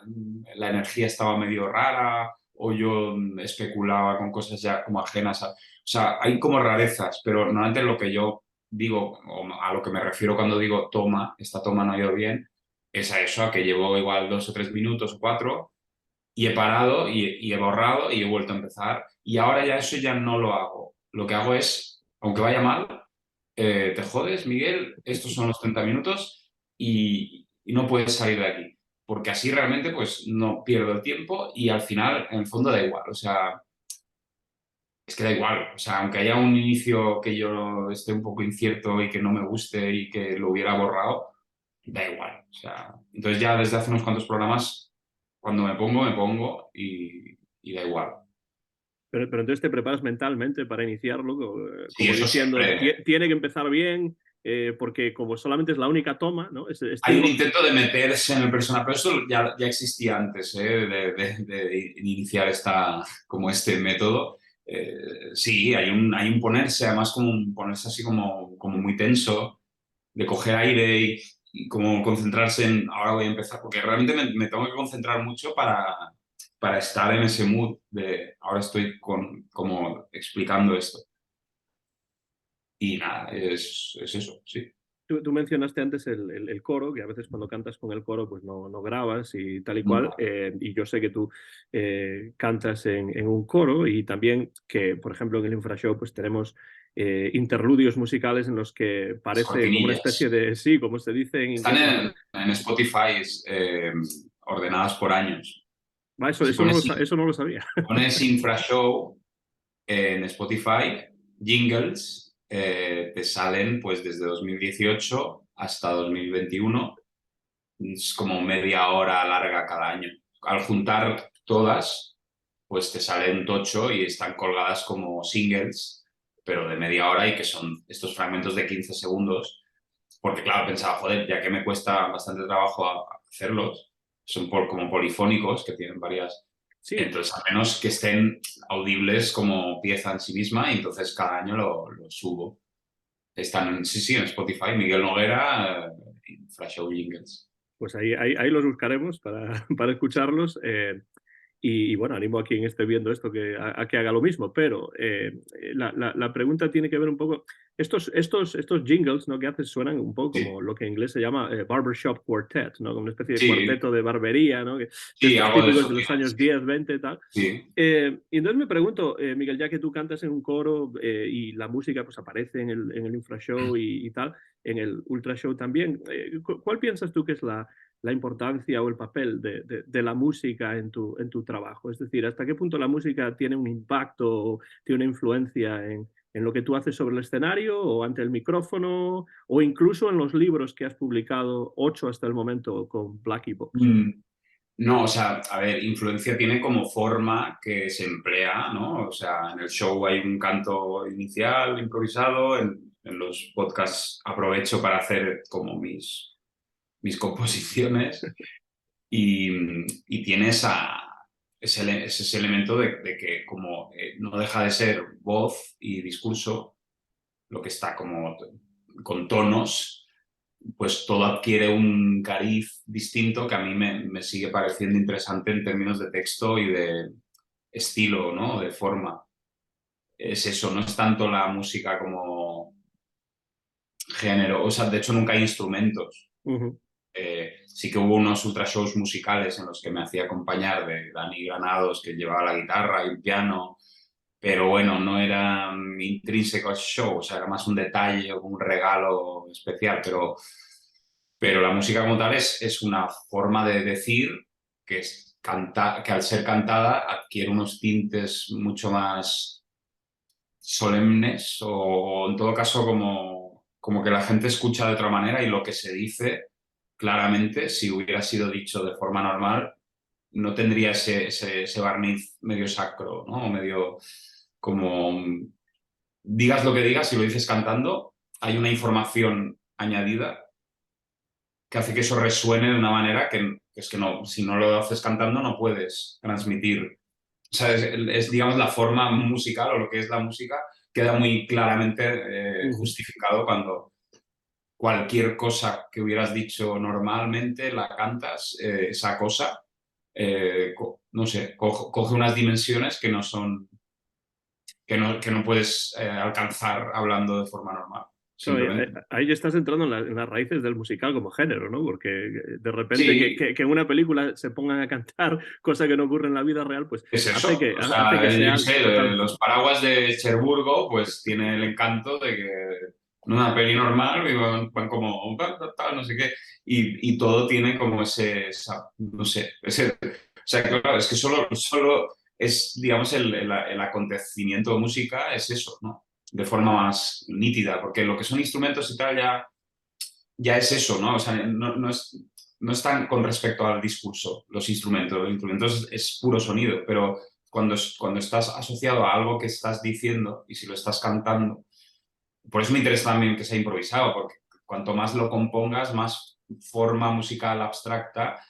la energía estaba medio rara o yo especulaba con cosas ya como ajenas o sea, hay como rarezas, pero normalmente lo que yo digo, o a lo que me refiero cuando digo toma, esta toma no ha ido bien, es a eso, a que llevo igual 2 o 3 minutos o 4 y he parado y he borrado y he vuelto a empezar. Y ahora ya eso ya no lo hago. Lo que hago es, aunque vaya mal, te jodes, Miguel, estos son los 30 minutos y no puedes salir de aquí. Porque así realmente pues no pierdo el tiempo y al final en el fondo da igual. O sea, es que da igual. O sea, aunque haya un inicio que yo esté un poco incierto y que no me guste y que lo hubiera borrado, da igual. O sea, entonces ya desde hace unos cuantos programas, cuando me pongo y da igual. Pero entonces te preparas mentalmente para iniciarlo, Sí, como eso diciendo, siempre. tiene que empezar bien, porque como solamente es la única toma, ¿no? Hay un intento de meterse en el personaje, pero eso ya existía antes, de iniciar como este método. Sí, hay un ponerse, además como un ponerse así como muy tenso, de coger aire y como concentrarse en ahora voy a empezar, porque realmente me tengo que concentrar mucho para estar en ese mood de ahora estoy como explicando esto. Y nada, es eso, sí. Tú mencionaste antes el coro, que a veces cuando cantas con el coro pues no grabas y tal y Mm. cual, y yo sé que tú cantas en un coro y también que, por ejemplo, en el Infrashow pues tenemos interludios musicales en los que Las parece como una especie cortinillas. de, sí, como se dice en Están inglés, en Spotify ordenadas por años. Si eso, eso no lo sabía. pones Infrashow en Spotify, jingles, te salen pues desde 2018 hasta 2021. Es como media hora larga cada año. Al juntar todas, pues te sale un tocho y están colgadas como singles, pero de media hora y que son estos fragmentos de 15 segundos. Porque claro, pensaba, joder, ya que me cuesta bastante trabajo hacerlos, son como polifónicos, que tienen varias. Sí, Entonces, al menos que estén audibles como pieza en sí misma, y entonces cada año lo subo. Están, sí, en Spotify, Miguel Noguera, Flash Show Jingles. pues ahí los buscaremos para escucharlos. Y bueno, animo a quien esté viendo esto a que haga lo mismo, pero la pregunta tiene que ver un poco, estos jingles, ¿no? Que haces suenan un poco Sí, como lo que en inglés se llama barbershop quartet, ¿no? Como una especie de sí, cuarteto de barbería, ¿no? De sí, estos algo de típicos eso de los tiene, años sí. 10 20 y tal. Sí. Y entonces me pregunto, Miguel, ya que tú cantas en un coro y la música pues aparece en el infrashow y tal, en el ultra show también, ¿cuál piensas tú que es la importancia o el papel de la música en tu trabajo? Es decir, ¿hasta qué punto la música tiene un impacto o tiene una influencia en lo que tú haces sobre el escenario o ante el micrófono o incluso en los libros que has publicado, 8 hasta el momento con Blackie Box? Mm. No, o sea, a ver, influencia tiene como forma que se emplea, ¿no? O sea, en el show hay un canto inicial, improvisado, en los podcasts aprovecho para hacer como mis composiciones y tiene ese elemento de que como no deja de ser voz y discurso, lo que está como con tonos, pues todo adquiere un cariz distinto que a mí me sigue pareciendo interesante en términos de texto y de estilo, ¿no? De forma. Es eso, no es tanto la música como género, o sea, de hecho nunca hay instrumentos. Uh -huh. Sí que hubo unos ultra shows musicales en los que me hacía acompañar de Dani Granados, que llevaba la guitarra y el piano, pero bueno, no era intrínseco al show, o sea, era más un detalle o un regalo especial, pero la música como tal es una forma de decir que al ser cantada adquiere unos tintes mucho más solemnes o en todo caso como que la gente escucha de otra manera y lo que se dice claramente, si hubiera sido dicho de forma normal, no tendría ese barniz medio sacro, ¿no? O medio como, digas lo que digas, si lo dices cantando, hay una información añadida que hace que eso resuene de una manera que es que no, si no lo haces cantando no puedes transmitir. O sea, digamos, la forma musical o lo que es la música queda muy claramente justificado cuando cualquier cosa que hubieras dicho normalmente la cantas, esa cosa, no sé, coge unas dimensiones que no son, que no puedes alcanzar hablando de forma normal, Claro, simplemente. ahí ya estás entrando en las raíces del musical como género, ¿no? Porque de repente Sí, que en una película se pongan a cantar, cosa que no ocurre en la vida real, pues es hace eso. O hace que sea, yo qué sea sé, total. los paraguas de Cherburgo, pues tiene el encanto de que en una peli normal y van como no sé qué, y todo tiene como no sé, o sea, claro, es que solo es, digamos, el acontecimiento de música es eso, ¿no? De forma más nítida, porque lo que son instrumentos y tal ya es eso, ¿no? O sea, no están con respecto al discurso, los instrumentos es puro sonido, pero cuando estás asociado a algo que estás diciendo y si lo estás cantando, por eso me interesa también que sea improvisado, porque cuanto más lo compongas, más forma musical abstracta,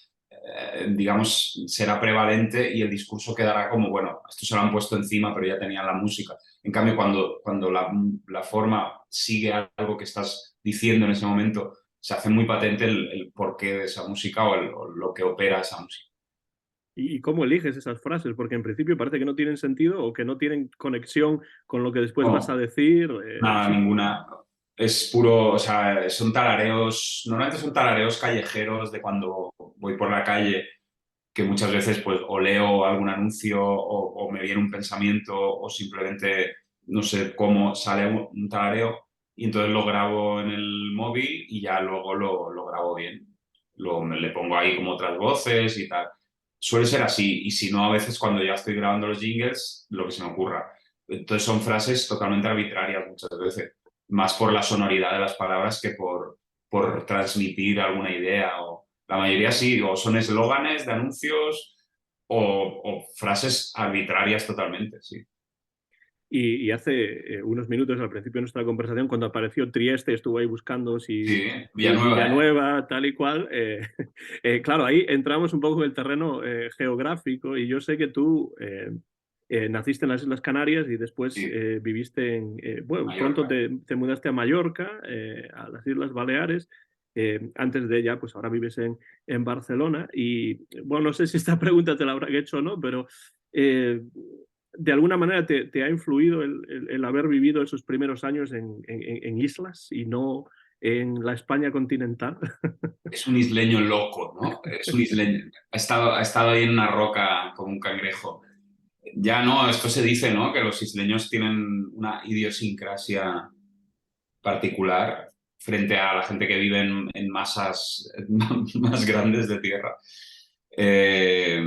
digamos, será prevalente y el discurso quedará como, bueno, esto se lo han puesto encima, pero ya tenían la música. En cambio, cuando la forma sigue algo que estás diciendo en ese momento, se hace muy patente el porqué de esa música o lo que opera esa música. ¿Y cómo eliges esas frases? Porque en principio parece que no tienen sentido o que no tienen conexión con lo que después vas a No, decir. nada, ninguna. Es puro, o sea, son tarareos, normalmente son tarareos callejeros de cuando voy por la calle, que muchas veces pues o leo algún anuncio o me viene un pensamiento o simplemente no sé cómo sale un tarareo y entonces lo grabo en el móvil y ya luego lo grabo bien. Le pongo ahí como otras voces y tal. Suele ser así y si no a veces cuando ya estoy grabando los jingles, lo que se me ocurra. Entonces son frases totalmente arbitrarias muchas veces, más por la sonoridad de las palabras que por transmitir alguna idea o la mayoría sí, o son eslóganes de anuncios o frases arbitrarias totalmente, sí. Y hace unos minutos al principio de nuestra conversación, cuando apareció Trieste, estuvo ahí buscando Sí, si Villanueva, ¿eh? Villanueva, tal y cual. Claro, ahí entramos un poco en el terreno geográfico y yo sé que tú naciste en las Islas Canarias y después Sí, viviste bueno, pronto Mallorca. te mudaste a Mallorca, a las Islas Baleares. Antes de ella, pues ahora vives en Barcelona y bueno, no sé si esta pregunta te la habrá hecho o no, pero eh, de alguna manera te ha influido el haber vivido esos primeros años en islas y no en la España continental. Es un isleño loco, ¿no? Es un isleño. Ha estado ahí en una roca como un cangrejo. Ya no, esto se dice, ¿no? Que los isleños tienen una idiosincrasia particular frente a la gente que vive en masas más grandes de tierra. Eh,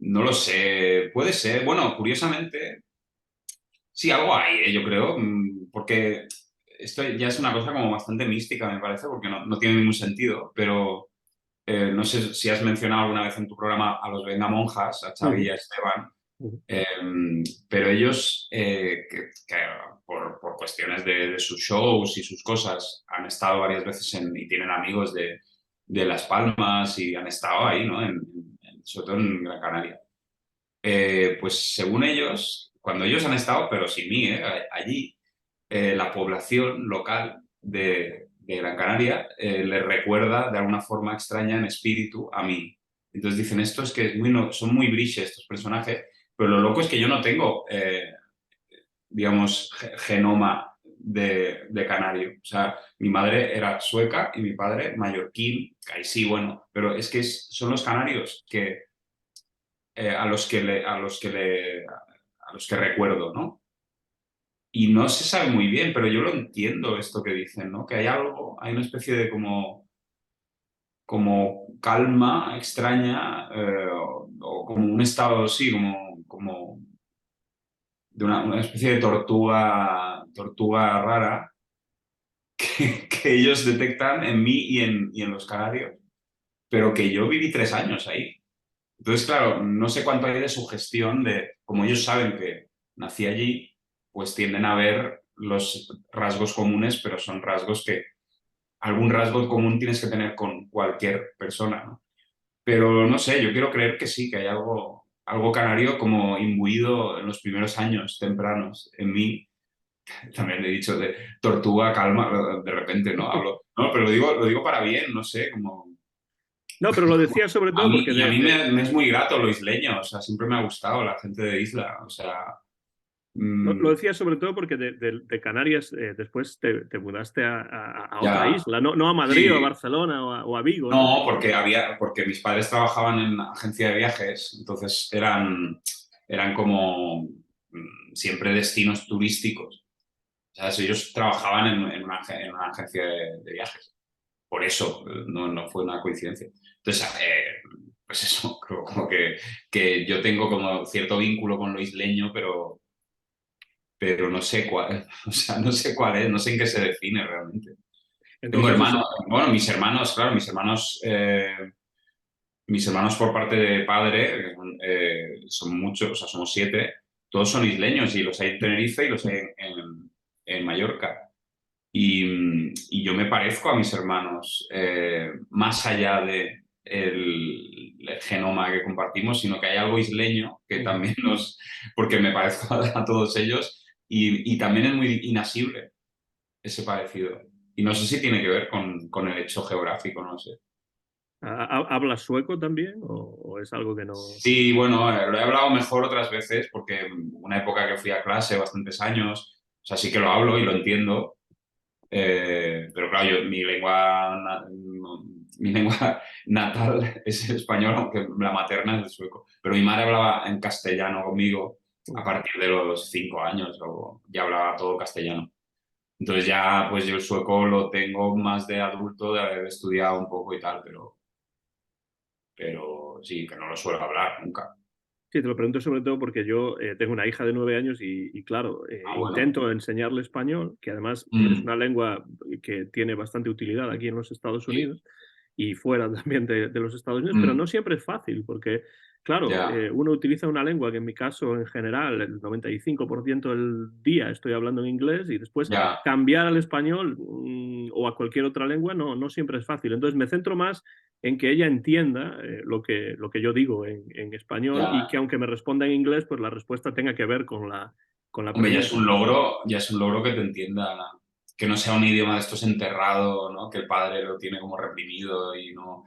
no lo sé, puede ser. Bueno, curiosamente, sí, algo hay, yo creo, porque esto ya es una cosa como bastante mística, me parece, porque no tiene ningún sentido, pero no sé si has mencionado alguna vez en tu programa a los Vengamonjas, a Xavi y Ujú, a Esteban, ujú. pero ellos, que por cuestiones de sus shows y sus cosas, han estado varias veces y tienen amigos de Las Palmas y han estado ahí, ¿no? Sobre todo en Gran Canaria. Pues según ellos, cuando ellos han estado, pero sin mí, allí, la población local de Gran Canaria les recuerda de alguna forma extraña en espíritu a mí. Entonces dicen, esto es que son muy briches estos personajes, pero lo loco es que yo no tengo, digamos, genoma de canario. O sea, mi madre era sueca y mi padre mallorquín, que ahí sí, bueno, pero es que son los canarios que a los que recuerdo, ¿no? Y no se sabe muy bien, pero yo lo entiendo esto que dicen, ¿no? Que hay algo, hay una especie de como calma extraña o como un estado, sí, como de una especie de tortuga rara que ellos detectan en mí y en los canarios, pero que yo viví 3 años ahí. Entonces, claro, no sé cuánto hay de sugestión de, como ellos saben que nací allí, pues tienden a ver los rasgos comunes, pero son rasgos que algún rasgo común tienes que tener con cualquier persona, ¿no? Pero no sé, yo quiero creer que sí, que hay algo canario como imbuido en los primeros años tempranos en mí. También he dicho de tortuga, calma, de repente no hablo. No, pero lo digo para bien, no sé, como... No, pero lo decía sobre todo porque A mí me es muy grato lo isleño, o sea, siempre me ha gustado la gente de isla, o sea... lo mm, decía sobre todo porque de Canarias después te mudaste a otra ya, isla, no a Madrid o a sí. Barcelona o a Vigo, ¿no? No, porque mis padres trabajaban en agencia de viajes, entonces eran como siempre destinos turísticos. O sea, si ellos trabajaban en una agencia de viajes. Por eso, no fue una coincidencia. Entonces, pues eso, creo como que yo tengo como cierto vínculo con lo isleño, pero no sé cuál, o sea, no sé cuál es, no sé en qué se define realmente. En todo Tengo caso, hermanos, bueno, mis hermanos, claro, mis hermanos por parte de padre son muchos, o sea, somos 7, todos son isleños y los hay en Tenerife y los hay en Mallorca. Y yo me parezco a mis hermanos, más allá de el genoma que compartimos, sino que hay algo isleño que también porque me parezco a todos ellos y también es muy inasible ese parecido. Y no sé si tiene que ver con el hecho geográfico, no sé. ¿hablas sueco también o es algo que no? Sí, bueno, lo he hablado mejor otras veces porque una época que fui a clase, bastantes años, o sea, sí que lo hablo y lo entiendo, pero claro, mi lengua natal es el español, aunque la materna es el sueco. Pero mi madre hablaba en castellano conmigo a partir de los 5 años, o ya hablaba todo castellano. Entonces ya, pues yo el sueco lo tengo más de adulto, de haber estudiado un poco y tal, pero sí, que no lo suelo hablar nunca. Sí, te lo pregunto sobre todo porque yo tengo una hija de 9 años y claro, Ah, bueno. intento enseñarle español, que además es Mm, una lengua que tiene bastante utilidad aquí en los Estados sí. Unidos y fuera también de los Estados Unidos, pero Mm, no siempre es fácil porque, claro, ya, uno utiliza una lengua que en mi caso, en general, el 95% del día estoy hablando en inglés y después ya, cambiar al español o a cualquier otra lengua no siempre es fácil. Entonces me centro más en que ella entienda lo que yo digo en español y ya. que aunque me responda en inglés, pues la respuesta tenga que ver con la Hombre, pregunta. ya es un logro que te entienda, que no sea un idioma de estos enterrado, ¿no? Que el padre lo tiene como reprimido y no.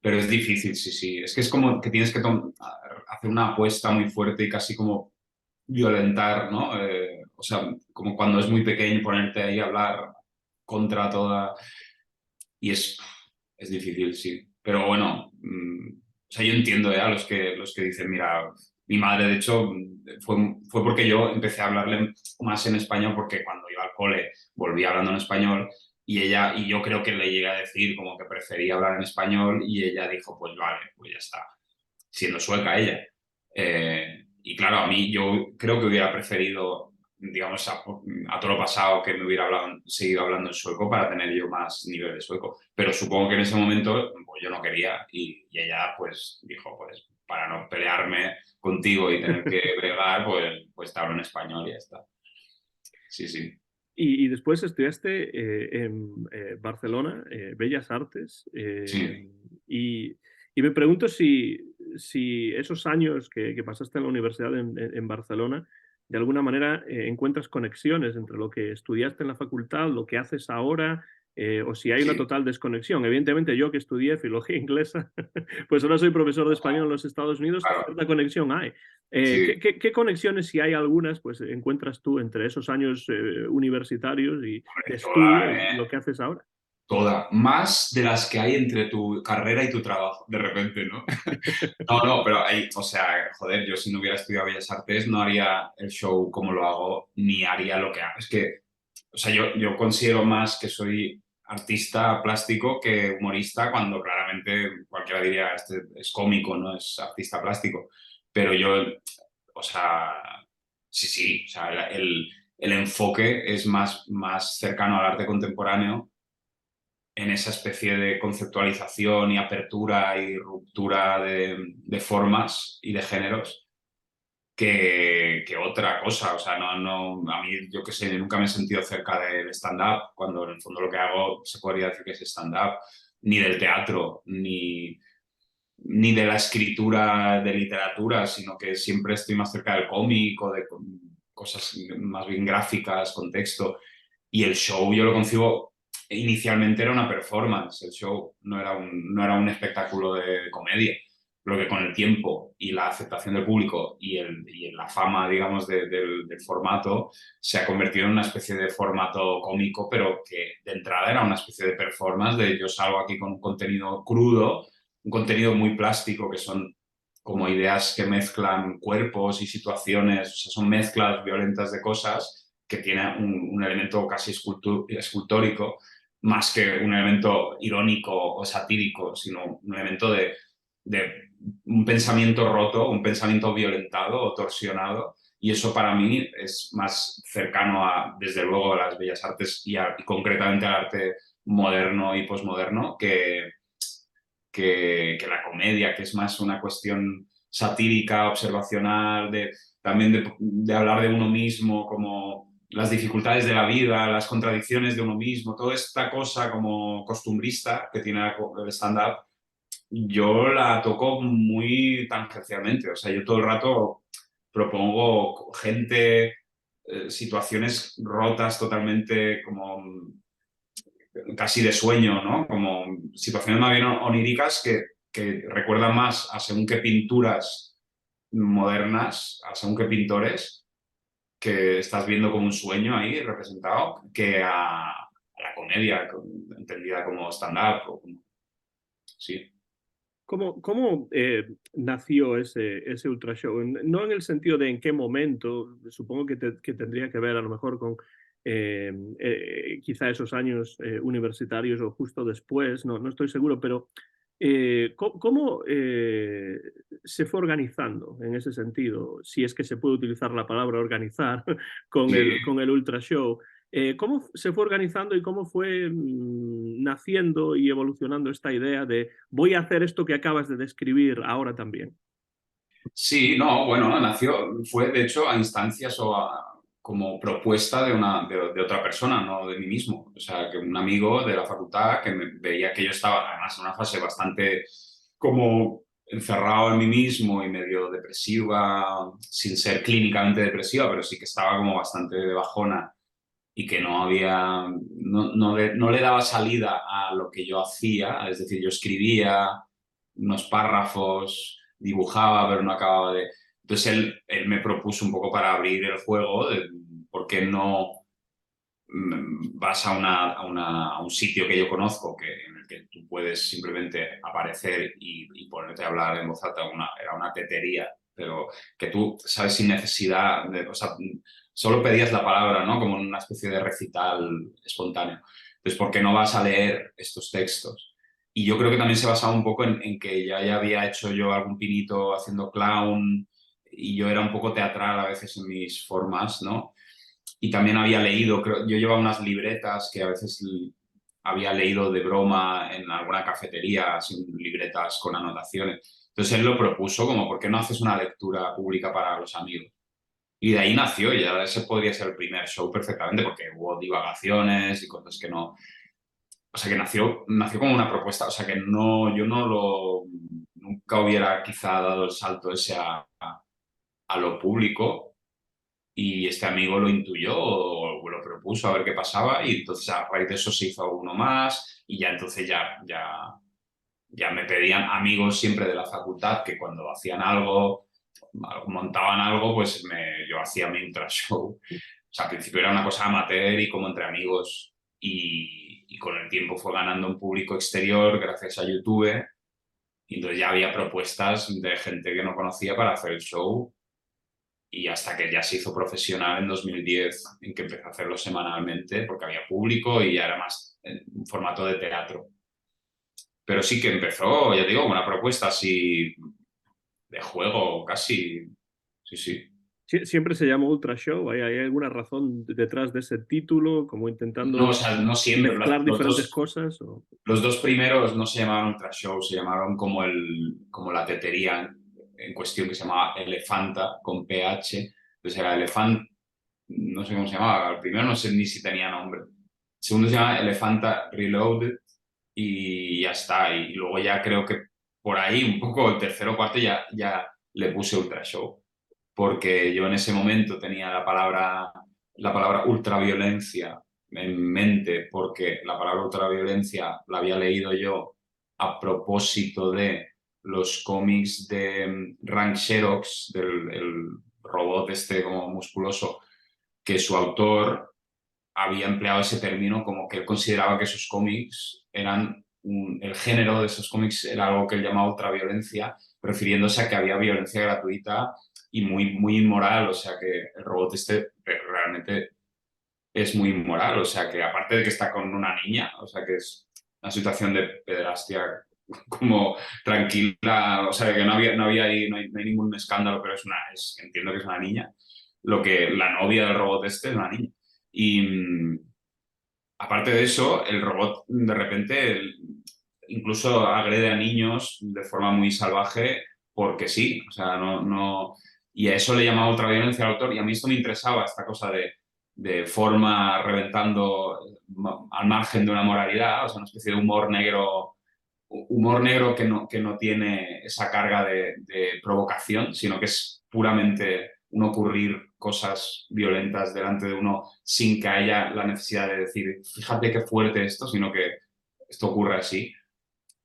Pero es difícil, sí, sí. Es que es como que tienes que hacer una apuesta muy fuerte y casi como violentar, ¿no? O sea, como cuando es muy pequeño ponerte ahí a hablar contra toda. Y es difícil, sí. Pero bueno, o sea, yo entiendo a los que dicen, mira, mi madre, de hecho, fue porque yo empecé a hablarle más en español porque cuando iba al cole volví hablando en español y yo creo que le llegué a decir como que prefería hablar en español y ella dijo, pues vale, pues ya está, siendo sueca ella. Y claro, a mí yo creo que hubiera preferido, digamos, a todo lo pasado que me hubiera seguido hablando en sueco para tener yo más nivel de sueco. Pero supongo que en ese momento pues, yo no quería y ella pues dijo, pues para no pelearme contigo y tener que bregar, pues te hablo en español y ya está. Sí, sí. Y después estudiaste en Barcelona, Bellas Artes, Sí, y, y me pregunto si esos años que pasaste en la universidad en Barcelona, de alguna manera encuentras conexiones entre lo que estudiaste en la facultad, lo que haces ahora, o si hay una sí. total desconexión. Evidentemente yo que estudié filología inglesa, pues ahora soy profesor de español en los Estados Unidos, Claro, cierta conexión hay. ¿Qué, sí. qué conexiones, si hay algunas, pues encuentras tú entre esos años universitarios y de Hombre, estudio y lo que haces ahora? toda, más de las que hay entre tu carrera y tu trabajo, de repente, ¿no? No, no, pero hay, o sea, joder, yo si no hubiera estudiado Bellas Artes no haría el show como lo hago, ni haría lo que hago. Es que, o sea, yo considero más que soy artista plástico que humorista, cuando claramente cualquiera diría, este es cómico, no es artista plástico. Pero yo, o sea, sí, sí, o sea, el enfoque es más cercano al arte contemporáneo en esa especie de conceptualización y apertura y ruptura de formas y de géneros que otra cosa. O sea, a mí, yo qué sé, nunca me he sentido cerca del stand-up, cuando en el fondo lo que hago se podría decir que es stand-up, ni del teatro, ni de la escritura de literatura, sino que siempre estoy más cerca del cómic o de cosas más bien gráficas, con texto. Y el show yo lo concibo, inicialmente era una performance, el show no era un espectáculo de comedia. Lo que con el tiempo y la aceptación del público y la fama, digamos, del formato, se ha convertido en una especie de formato cómico, pero que de entrada era una especie de performance de yo salgo aquí con un contenido crudo, un contenido muy plástico, que son como ideas que mezclan cuerpos y situaciones, o sea, son mezclas violentas de cosas que tienen un elemento casi escultórico, más que un elemento irónico o satírico, sino un elemento de un pensamiento roto, un pensamiento violentado o torsionado. Y eso para mí es más cercano desde luego, a las bellas artes y concretamente al arte moderno y posmoderno que la comedia, que es más una cuestión satírica, observacional, también de hablar de uno mismo, como las dificultades de la vida, las contradicciones de uno mismo, toda esta cosa como costumbrista que tiene el stand-up, yo la toco muy tangencialmente. O sea, yo todo el rato propongo gente, situaciones rotas totalmente, como casi de sueño, ¿no? Como situaciones más bien oníricas que recuerdan más a según qué pinturas modernas, a según qué pintores, que estás viendo como un sueño ahí representado, que a la comedia, entendida como stand-up. Sí. ¿Cómo nació ese Ultra Show? No en el sentido de en qué momento, supongo que tendría que ver a lo mejor con quizá esos años universitarios o justo después, no estoy seguro, pero ¿cómo se fue organizando en ese sentido? Si es que se puede utilizar la palabra organizar con Sí. el Ultra Show. ¿Cómo se fue organizando y cómo fue naciendo y evolucionando esta idea de voy a hacer esto que acabas de describir ahora también? Sí, no, bueno, fue de hecho a instancias como propuesta de otra persona, no de mí mismo. O sea, que un amigo de la facultad que veía que yo estaba además en una fase bastante como encerrado en mí mismo y medio depresiva, sin ser clínicamente depresiva, pero sí que estaba como bastante de bajona y que no le daba salida a lo que yo hacía. Es decir, yo escribía unos párrafos, dibujaba, pero no acababa de... Entonces él me propuso un poco para abrir el juego de por qué no vas a un sitio que yo conozco, en el que tú puedes simplemente aparecer y ponerte a hablar en voz alta. Era una tetería, pero que tú sabes sin necesidad de... O sea, solo pedías la palabra, ¿no? Como una especie de recital espontáneo. Entonces, ¿por qué no vas a leer estos textos? Y yo creo que también se basaba un poco en que ya había hecho yo algún pinito haciendo clown y yo era un poco teatral a veces en mis formas, ¿no? Y también había leído, yo llevaba unas libretas que a veces había leído de broma en alguna cafetería, así, libretas con anotaciones. Entonces él lo propuso como, ¿por qué no haces una lectura pública para los amigos? Y de ahí nació, y ya ese podría ser el primer show perfectamente, porque hubo divagaciones y cosas que no... O sea, que nació como una propuesta, o sea, que yo nunca hubiera quizá dado el salto ese a lo público, y este amigo lo intuyó o lo propuso a ver qué pasaba, y entonces a raíz de eso se hizo uno más, y ya entonces ya me pedían amigos siempre de la facultad que cuando hacían algo, montaban algo, pues yo hacía mi intra show. O sea, al principio era una cosa amateur y como entre amigos, y con el tiempo fue ganando un público exterior gracias a YouTube, y entonces ya había propuestas de gente que no conocía para hacer el show, y hasta que ya se hizo profesional en 2010, en que empecé a hacerlo semanalmente porque había público y ya era más en un formato de teatro. Pero sí que empezó, ya digo, una propuesta así de juego casi. Sí, sí. Siempre se llama Ultra Show. ¿Hay alguna razón detrás de ese título, como No, o intentando sea, no siempre. mezclar diferentes cosas? ¿O? Los dos primeros no se llamaban Ultra Show, se llamaron como la tetería en cuestión, que se llamaba Elefanta, con PH. Entonces era Elefant, no sé cómo se llamaba. El primero no sé ni si tenía nombre. El segundo se llama Elefanta Reloaded y ya está. Y luego ya creo que por ahí, un poco el tercero o cuarto, ya le puse Ultra Show. Porque yo en ese momento tenía la palabra ultraviolencia en mente, porque la palabra ultraviolencia la había leído yo a propósito de los cómics de Rank Xerox, del el robot este como musculoso, que su autor había empleado ese término como que él consideraba que esos cómics eran el género de esos cómics era algo que él llamaba ultraviolencia, refiriéndose a que había violencia gratuita y muy inmoral, o sea que el robot este realmente es muy inmoral, o sea que aparte de que está con una niña, o sea que es una situación de pederastia como tranquila, o sea que no hay ningún escándalo, pero entiendo que es una niña, lo que la novia del robot este es una niña. Y aparte de eso, el robot de repente incluso agrede a niños de forma muy salvaje porque sí, o sea, no. Y a eso le llamaba ultraviolencia al autor y a mí esto me interesaba, esta cosa de forma reventando al margen de una moralidad, o sea, una especie de humor negro que no tiene esa carga de provocación, sino que es puramente un ocurrir cosas violentas delante de uno sin que haya la necesidad de decir, fíjate qué fuerte esto, sino que esto ocurre así,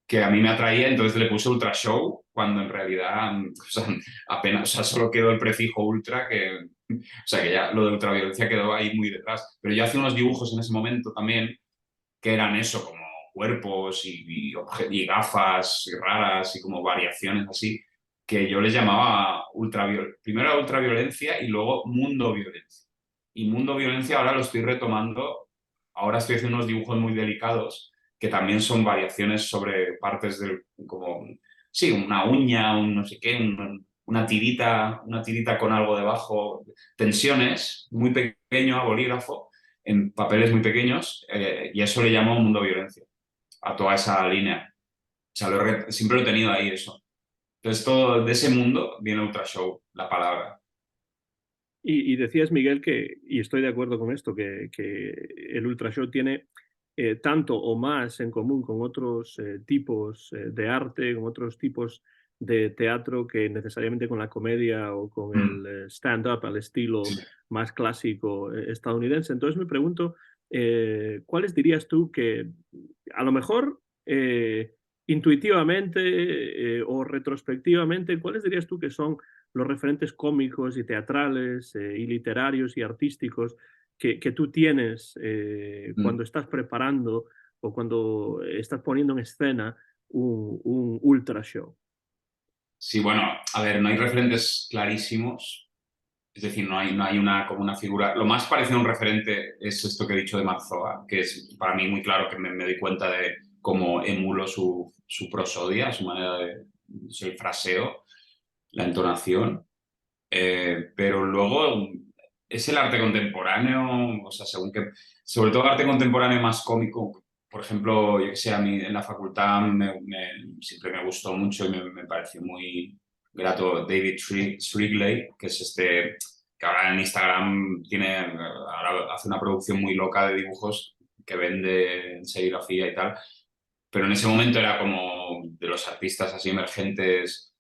que a mí me atraía, entonces le puse Ultra Show, cuando en realidad o sea, apenas, o sea, solo quedó el prefijo ultra, o sea, que ya lo de ultraviolencia quedó ahí muy detrás. Pero yo hacía unos dibujos en ese momento también que eran eso, como cuerpos y gafas raras y como variaciones así, que yo les llamaba primero ultraviolencia y luego mundo violencia. Y mundo violencia ahora lo estoy retomando, ahora estoy haciendo unos dibujos muy delicados que también son variaciones sobre partes del, como, sí, una uña, un no sé qué, una tirita con algo debajo, tensiones, muy pequeño a bolígrafo, en papeles muy pequeños, y eso le llamo mundo violencia, a toda esa línea. O sea, siempre lo he tenido ahí eso. Entonces, todo de ese mundo viene Ultra Show, la palabra. Y decías, Miguel, y estoy de acuerdo con esto, que el Ultra Show tiene tanto o más en común con otros tipos de arte, con otros tipos de teatro que necesariamente con la comedia o con Mm. el stand-up al estilo más clásico estadounidense. Entonces me pregunto, ¿cuáles dirías tú que a lo mejor intuitivamente o retrospectivamente, cuáles dirías tú que son los referentes cómicos y teatrales y literarios y artísticos que tú tienes Mm. cuando estás preparando o cuando estás poniendo en escena un ultra show? Sí, bueno, a ver, no hay referentes clarísimos, es decir, no hay como una figura. Lo más parecido a un referente es esto que he dicho de Marzoa, que es para mí muy claro que me doy cuenta de cómo emulo su prosodia, su manera de, el fraseo, la entonación. Pero luego es el arte contemporáneo, o sea, sobre todo el arte contemporáneo más cómico. Por ejemplo, yo que sé, a mí en la facultad siempre me gustó mucho y me pareció muy grato David Shrigley, que es que ahora en Instagram ahora hace una producción muy loca de dibujos que vende en serigrafía y tal. Pero en ese momento era como de los artistas así emergentes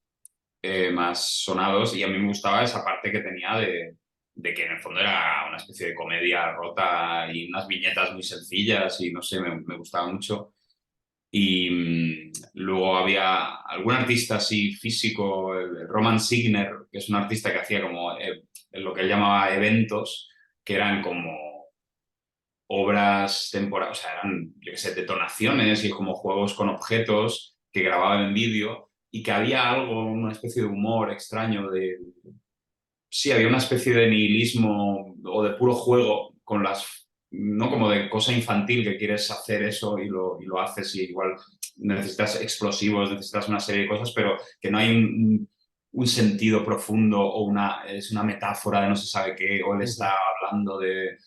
más sonados y a mí me gustaba esa parte que tenía de que en el fondo era una especie de comedia rota y unas viñetas muy sencillas y no sé, me gustaba mucho. Y luego había algún artista así físico, el Roman Signer, que es un artista que hacía como lo que él llamaba eventos, que eran como obras temporales, o sea, eran, yo qué sé, detonaciones y como juegos con objetos que grababan en vídeo y que había algo, una especie de humor extraño sí, había una especie de nihilismo o de puro juego con no como de cosa infantil que quieres hacer eso y lo haces y igual necesitas explosivos, necesitas una serie de cosas, pero que no hay un sentido profundo o es una metáfora de no se sabe qué, o él está hablando de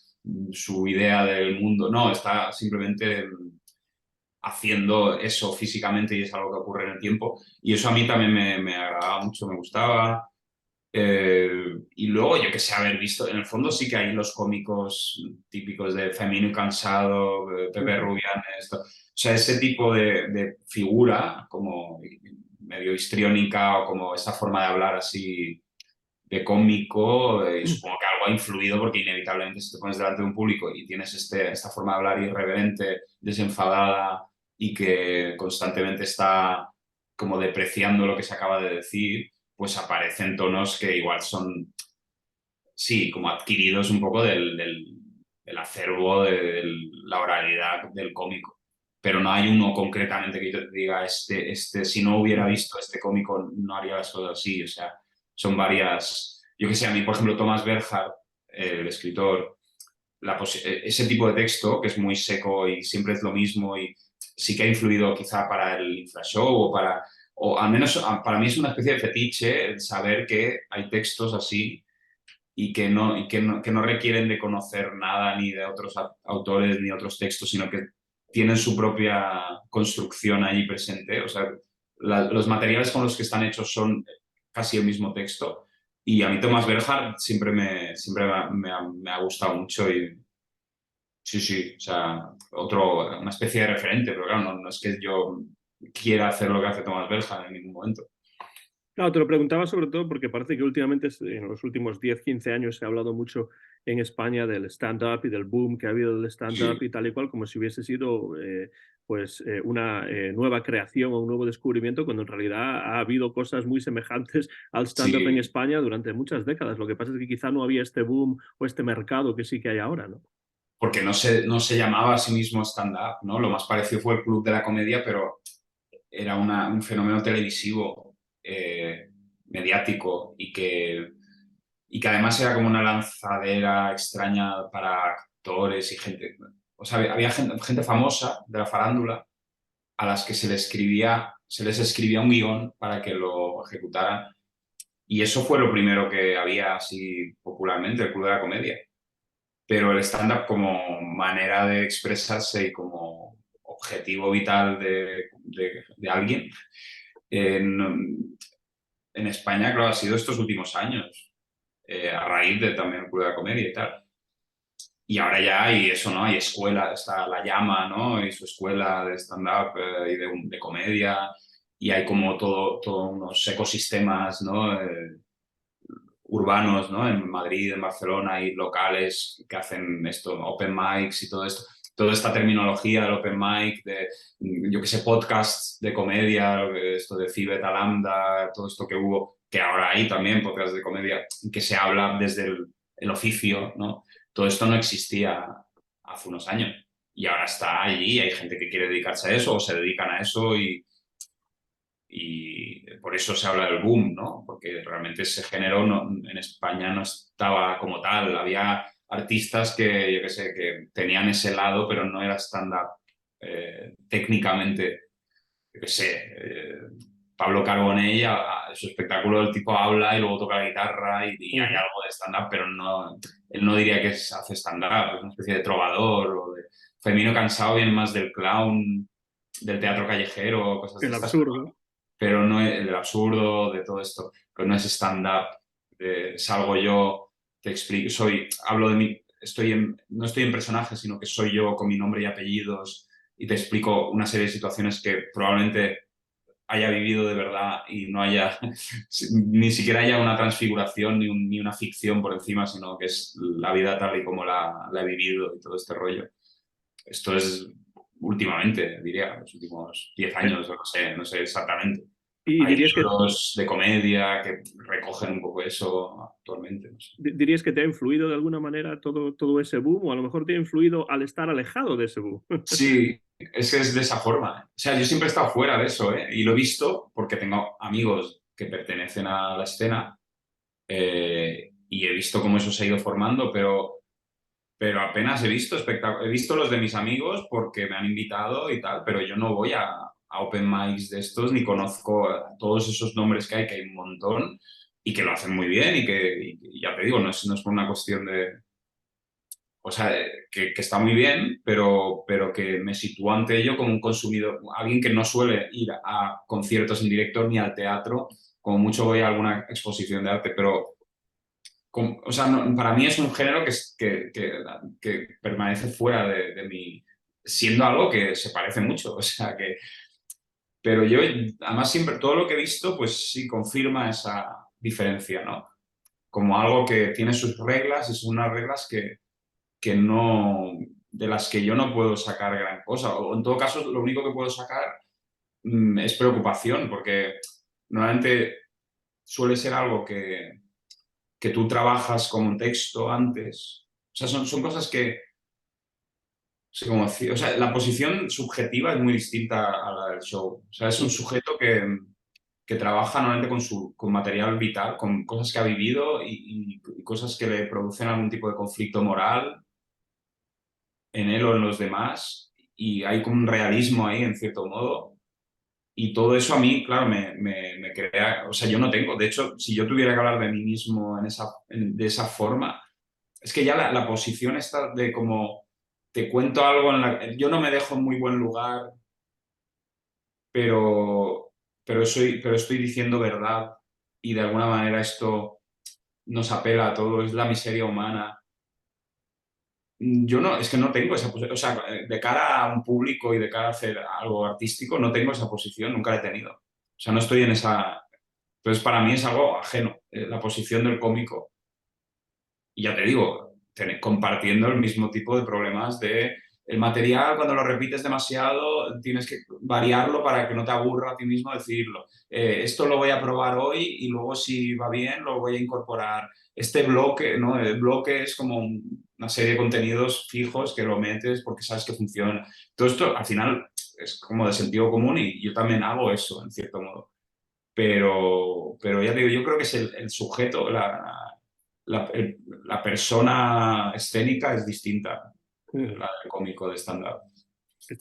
su idea del mundo. No, está simplemente haciendo eso físicamente y es algo que ocurre en el tiempo. Y eso a mí también me agradaba mucho, me gustaba. Y luego, yo que sé, haber visto, en el fondo sí que hay los cómicos típicos de Femino y Cansado, de Pepe Rubianes, o sea, ese tipo de figura como medio histriónica o como esa forma de hablar así de cómico, y supongo que algo ha influido porque inevitablemente si te pones delante de un público y tienes esta forma de hablar irreverente, desenfadada y que constantemente está como depreciando lo que se acaba de decir, pues aparecen tonos que igual son, sí, como adquiridos un poco del acervo, de la oralidad del cómico. Pero no hay uno concretamente que yo te diga, si no hubiera visto este cómico no haría las cosas así. O sea, son varias. Yo que sé, a mí, por ejemplo, Thomas Bernhard, el escritor, ese tipo de texto, que es muy seco y siempre es lo mismo, y sí que ha influido quizá para el infrashow o al menos para mí es una especie de fetiche el saber que hay textos así y que no requieren de conocer nada ni de otros autores ni otros textos, sino que tienen su propia construcción allí presente. O sea, los materiales con los que están hechos son casi el mismo texto. Y a mí Thomas Bernhard me ha gustado mucho y sí, sí, o sea, una especie de referente, pero claro, no es que yo quiera hacer lo que hace Thomas Bernhard en ningún momento. Claro, te lo preguntaba sobre todo porque parece que últimamente, en los últimos 10, 15 años, se ha hablado mucho en España del stand-up y del boom que ha habido del stand-up Sí, y tal y cual, como si hubiese sido una nueva creación o un nuevo descubrimiento, cuando en realidad ha habido cosas muy semejantes al stand-up en sí, España durante muchas décadas. Lo que pasa es que quizá no había este boom o este mercado que sí que hay ahora, ¿no? porque no se llamaba a sí mismo stand-up, ¿no? Lo más parecido fue el Club de la Comedia, pero era un fenómeno televisivo, mediático, y que además era como una lanzadera extraña para actores y gente. O sea, había gente famosa de la farándula a las que se les escribía un guión para que lo ejecutaran. Y eso fue lo primero que había así popularmente, el Club de la Comedia. Pero el stand-up como manera de expresarse y como objetivo vital de alguien, en España, claro, ha sido estos últimos años, a raíz de también el Club de la Comedia y tal. Y ahora ya hay eso, ¿no? Hay escuela, está La Llama, ¿no? Y su escuela de stand-up de comedia, y hay como todo unos ecosistemas, ¿no? Urbanos, ¿no? En Madrid, en Barcelona, hay locales que hacen esto, open mics y todo esto. Toda esta terminología del open mic, yo qué sé, podcasts de comedia, esto de Phi Beta Lambda, todo esto que hubo, que ahora hay también podcasts de comedia, que se habla desde el oficio, ¿no? Todo esto no existía hace unos años y ahora está allí, hay gente que quiere dedicarse a eso o se dedican a eso y por eso se habla del boom, ¿no? Porque realmente ese género en España no estaba como tal. Había artistas que, yo qué sé, que tenían ese lado, pero no era stand-up técnicamente, yo qué sé. Pablo Carbonell, su espectáculo, el tipo habla y luego toca la guitarra y hay algo de stand-up, pero no, él no diría que hace stand-up, es una especie de trovador. Fermino Cansado viene más del clown, del teatro callejero, cosas de El estas, absurdo. pero no es el absurdo de todo esto, pero no es stand-up. Salgo yo, te explico, hablo de mí, no estoy en personaje, sino que soy yo con mi nombre y apellidos y te explico una serie de situaciones que probablemente haya vivido de verdad y no haya, ni siquiera haya una transfiguración ni una ficción por encima, sino que es la vida tal y como la he vivido y todo este rollo. Esto es últimamente, diría, los últimos 10 Eh, años, no sé exactamente. Y Hay dirías que libros de comedia que recogen un poco eso actualmente. No sé. ¿Dirías que te ha influido de alguna manera todo ese boom o a lo mejor te ha influido al estar alejado de ese boom? Sí, es que es de esa forma. O sea, yo siempre he estado fuera de eso, ¿eh? Y lo he visto porque tengo amigos que pertenecen a la escena, y he visto cómo eso se ha ido formando, pero apenas he visto los de mis amigos porque me han invitado y tal, pero yo no voy a open mics de estos, ni conozco a todos esos nombres que hay un montón, y que lo hacen muy bien y ya te digo, no es por una cuestión de... O sea, que está muy bien, pero que me sitúo ante ello como un consumidor, alguien que no suele ir a conciertos en directo ni al teatro, como mucho voy a alguna exposición de arte, pero o sea, para mí es un género que permanece fuera de mi, siendo algo que se parece mucho, o sea que, pero yo, además siempre, todo lo que he visto, pues sí confirma esa diferencia, ¿no? Como algo que tiene sus reglas y son unas reglas que no, de las que yo no puedo sacar gran cosa, o en todo caso lo único que puedo sacar es preocupación, porque normalmente suele ser algo que tú trabajas como un texto antes. O sea, son cosas que, sí, como decir, o sea, la posición subjetiva es muy distinta a la del show. O sea, es un sujeto que trabaja normalmente con material vital, con cosas que ha vivido y cosas que le producen algún tipo de conflicto moral en él o en los demás. Y hay como un realismo ahí, en cierto modo. Y todo eso a mí, claro, me crea... O sea, yo no tengo... De hecho, si yo tuviera que hablar de mí mismo de esa forma, es que ya la posición está de como te cuento algo yo no me dejo en muy buen lugar, pero, pero estoy diciendo verdad y de alguna manera esto nos apela a todo, es la miseria humana. Yo no, es que no tengo esa posición, o sea, de cara a un público y de cara a hacer algo artístico, no tengo esa posición, nunca la he tenido. O sea, no estoy en esa... Entonces, para mí es algo ajeno, la posición del cómico. Y ya te digo, compartiendo el mismo tipo de problemas de el material, cuando lo repites demasiado, tienes que variarlo para que no te aburra a ti mismo decirlo. Esto lo voy a probar hoy y luego si va bien lo voy a incorporar. Este bloque, ¿no? El bloque es como una serie de contenidos fijos que lo metes porque sabes que funciona. Todo esto al final es como de sentido común y yo también hago eso, en cierto modo. Pero ya te digo, yo creo que es el sujeto, la persona escénica es distinta, la del cómico de stand-up.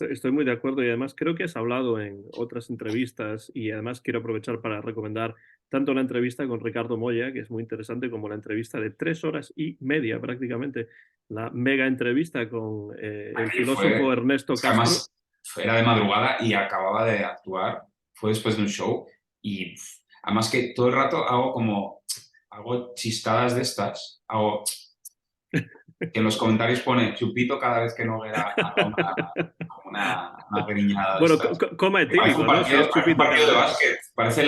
Estoy muy de acuerdo y además creo que has hablado en otras entrevistas y además quiero aprovechar para recomendar tanto la entrevista con Ricardo Moya, que es muy interesante, como la entrevista de 3 horas y media prácticamente, la mega entrevista con el Aquello filósofo fue, Ernesto es que Castro. además era de madrugada y acababa de actuar, fue después de un show y además que todo el rato hago chistadas de estas, que en los comentarios pone chupito cada vez que Noguera haga una periñada de Bueno, estas. coma Parece etílico, ¿no? Si es parece un chupito partido cada de vez. básquet, parece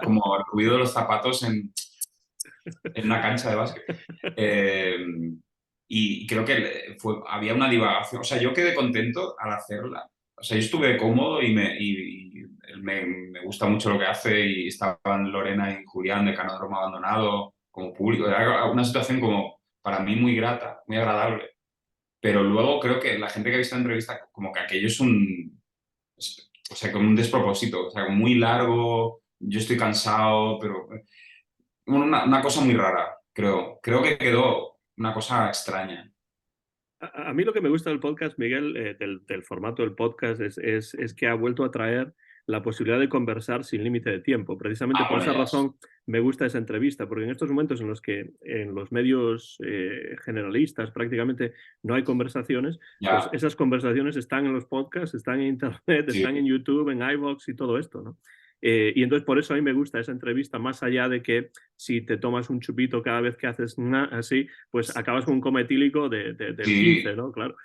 como el ruido de los zapatos en una cancha de básquet. Eh, y creo que había una divagación. O sea, yo quedé contento al hacerla. O sea, yo estuve cómodo y me gusta mucho lo que hace y estaban Lorena y Julián de Canódromo Abandonado como público. Era una situación como para mí muy grata, muy agradable. Pero luego creo que la gente que ha visto la entrevista, como que aquello o sea, como un despropósito. O sea, muy largo, yo estoy cansado, pero una cosa muy rara, creo. Creo que quedó una cosa extraña. A mí lo que me gusta del podcast, Miguel, del formato del podcast, es que ha vuelto a traer la posibilidad de conversar sin límite de tiempo. Precisamente Ah, por bueno, esa ya. razón me gusta esa entrevista, porque en estos momentos en los que en los medios generalistas prácticamente no hay conversaciones, pues Ya, esas conversaciones están en los podcasts, están en Internet, sí. están en YouTube, en iVoox y todo esto, ¿no? Y entonces por eso a mí me gusta esa entrevista, más allá de que si te tomas un chupito cada vez que haces así, pues acabas con un coma etílico del 15, Sí, ¿no? Claro.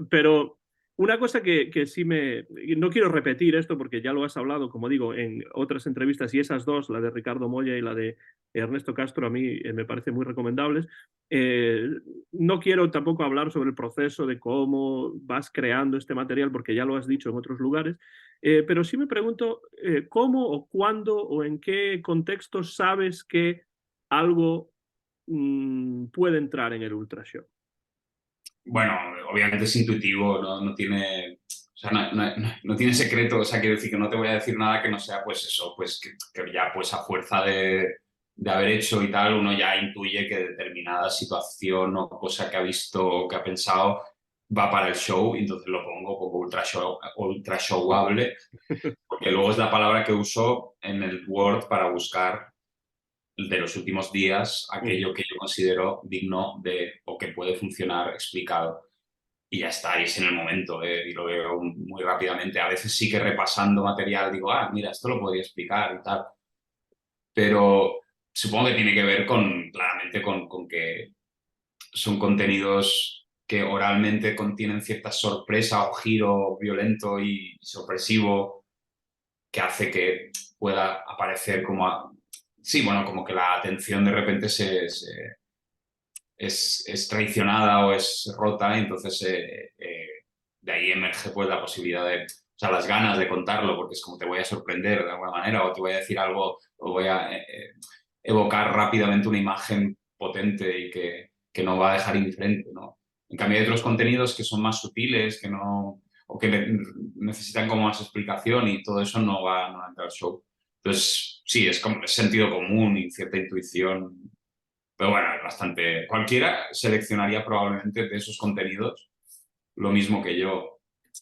Pero una cosa que sí no quiero repetir esto porque ya lo has hablado, como digo, en otras entrevistas y esas dos, la de Ricardo Moya y la de Ernesto Castro, a mí me parecen muy recomendables. Eh, no quiero tampoco hablar sobre el proceso de cómo vas creando este material porque ya lo has dicho en otros lugares, pero sí me pregunto cómo o cuándo o en qué contexto sabes que algo puede entrar en el Ultra Show. bueno, obviamente es intuitivo, no tiene, o sea, no tiene secreto, o sea, quiero decir que no te voy a decir nada que no sea, pues eso, pues que ya pues a fuerza de haber hecho y tal, uno ya intuye que determinada situación o cosa que ha visto o que ha pensado va para el show y entonces lo pongo ultra showable, porque luego es la palabra que uso en el Word para buscar de los últimos días aquello que yo considero digno de o que puede funcionar explicado. Y ya está, y es en el momento, y lo veo muy rápidamente. A veces sí que repasando material digo, mira, esto lo podría explicar y tal. Pero supongo que tiene que ver claramente con que son contenidos que oralmente contienen cierta sorpresa o giro violento y sorpresivo que hace que pueda aparecer sí, bueno, como que la atención de repente es traicionada o es rota, y entonces de ahí emerge pues la posibilidad o sea, las ganas de contarlo, porque es como te voy a sorprender de alguna manera, o te voy a decir algo, o voy a evocar rápidamente una imagen potente y que no va a dejar indiferente, ¿no? En cambio hay otros contenidos que son más sutiles, que no, o que necesitan como más explicación, y todo eso no va a entrar al show. Entonces, sí, es sentido común y cierta intuición. Pero bueno, es bastante... Cualquiera seleccionaría probablemente de esos contenidos lo mismo que yo.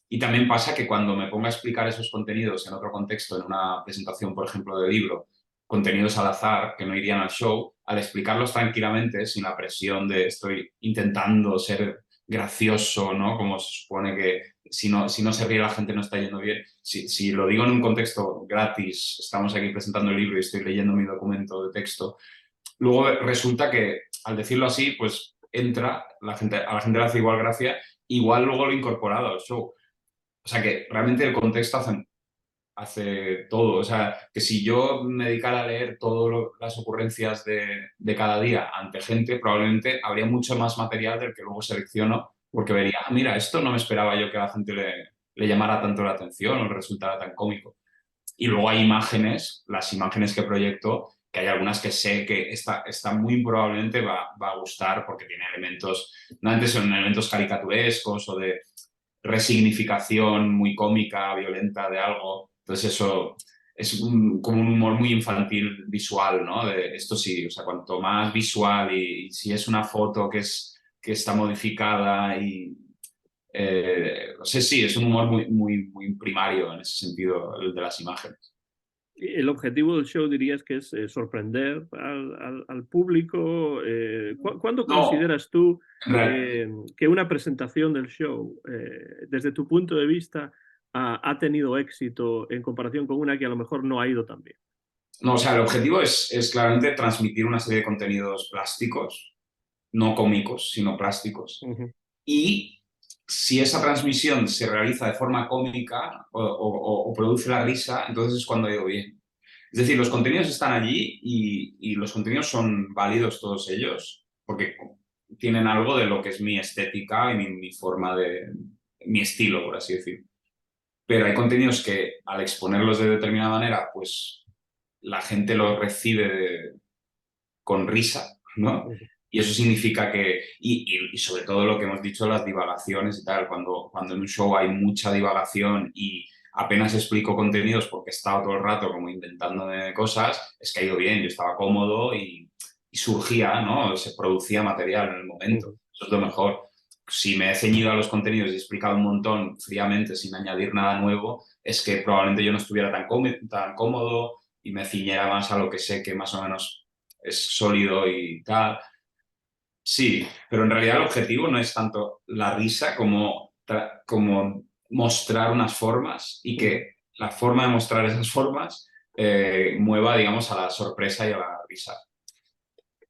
Y también pasa que cuando me pongo a explicar esos contenidos en otro contexto, en una presentación, por ejemplo, de libro, contenidos al azar que no irían al show, al explicarlos tranquilamente, sin la presión de estoy intentando ser gracioso, ¿no? Como se supone que si no se ríe la gente no está yendo bien. Si lo digo en un contexto gratis, estamos aquí presentando el libro y estoy leyendo mi documento de texto, luego resulta que, al decirlo así, pues entra, a la gente le hace igual gracia, igual luego lo he incorporado al show. O sea que realmente el contexto hace todo. O sea, que si yo me dedicara a leer todas las ocurrencias de cada día ante gente, probablemente habría mucho más material del que luego selecciono, porque vería, mira, esto no me esperaba yo que a la gente le llamara tanto la atención o le resultara tan cómico. Y luego hay imágenes, las imágenes que proyecto, que hay algunas que sé que esta muy probablemente va a gustar porque tiene elementos, normalmente son elementos caricaturescos o de resignificación muy cómica, violenta de algo. Entonces eso es como un humor muy infantil visual, ¿no? De esto sí, o sea, cuanto más visual y si es una foto que está modificada y no sé, sí, es un humor muy primario en ese sentido, el de las imágenes. El objetivo del show dirías que es sorprender al público. ¿Cuándo No, consideras tú en realidad, que una presentación del show, desde tu punto de vista, ha tenido éxito en comparación con una que a lo mejor no ha ido tan bien? no, o sea, el objetivo es claramente transmitir una serie de contenidos plásticos, no cómicos, sino plásticos. Ujú. Y si esa transmisión se realiza de forma cómica o produce la risa, entonces es cuando ha ido bien. Es decir, los contenidos están allí y los contenidos son válidos todos ellos, porque tienen algo de lo que es mi estética y mi forma mi estilo, por así decir. Pero hay contenidos que al exponerlos de determinada manera, pues la gente los recibe con risa, ¿no? Ujú. Y eso significa y sobre todo lo que hemos dicho, las divagaciones y tal, cuando en un show hay mucha divagación y apenas explico contenidos porque he estado todo el rato como inventándome cosas, es que ha ido bien, yo estaba cómodo y surgía, ¿no? Se producía material en el momento. Ujú. Eso es lo mejor. Si me he ceñido a los contenidos y he explicado un montón fríamente sin añadir nada nuevo, es que probablemente yo no estuviera tan cómodo y me ciñera más a lo que sé que más o menos es sólido y tal. Sí, pero en realidad el objetivo no es tanto la risa como mostrar unas formas y Ujú. que la forma de mostrar esas formas mueva, digamos, a la sorpresa y a la risa.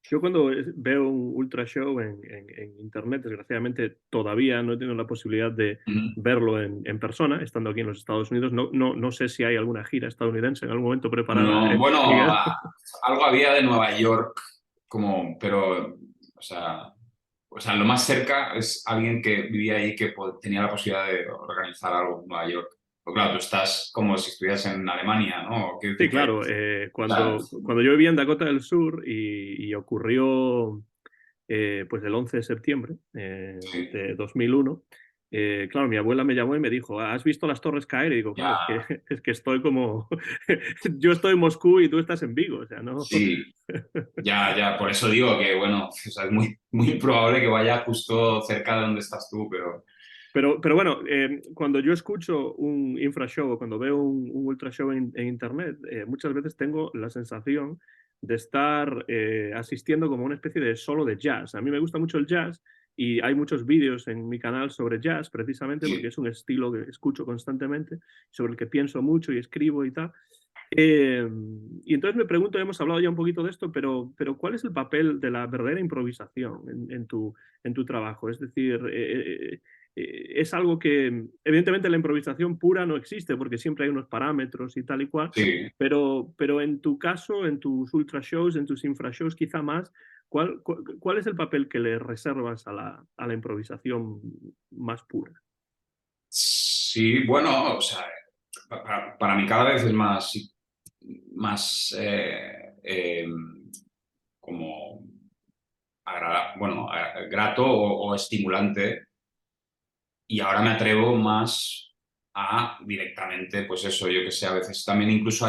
Yo cuando veo un ultra show en internet, desgraciadamente todavía no he tenido la posibilidad de Ujú. verlo en persona, estando aquí en los Estados Unidos. No sé si hay alguna gira estadounidense en algún momento preparada. No, bueno, algo había de Nueva York, pero, o sea, lo más cerca es alguien que vivía ahí que tenía la posibilidad de organizar algo en Nueva York. Pero claro, tú estás como si estuvieras en Alemania, ¿no? Quiero Sí, decir que, claro. o sea, Cuando yo vivía en Dakota del Sur y ocurrió pues el 11 de septiembre sí, de 2001, claro, mi abuela me llamó y me dijo, ¿has visto las torres caer? Y digo, claro, ya, es que estoy como, yo estoy en Moscú y tú estás en Vigo, o sea, no. sí, ya, por eso digo que, bueno, o sea, es muy probable que vaya justo cerca de donde estás tú, pero Pero bueno, cuando yo escucho un infrashow o cuando veo un ultra show en internet, muchas veces tengo la sensación de estar asistiendo como una especie de solo de jazz. A mí me gusta mucho el jazz y hay muchos vídeos en mi canal sobre jazz precisamente porque Sí. es un estilo que escucho constantemente, sobre el que pienso mucho y escribo y tal. Y entonces me pregunto, hemos hablado ya un poquito de esto, pero ¿cuál es el papel de la verdadera improvisación en tu trabajo? Es decir, es algo que, evidentemente, la improvisación pura no existe porque siempre hay unos parámetros y tal y cual, Sí. pero en tu caso, en tus ultra shows, en tus infra shows, quizá más, ¿cuál es el papel que le reservas a la improvisación más pura? Sí, bueno, o sea, para mí cada vez es más como bueno, grato o estimulante, y ahora me atrevo más a directamente, pues eso, yo que sé, a veces también incluso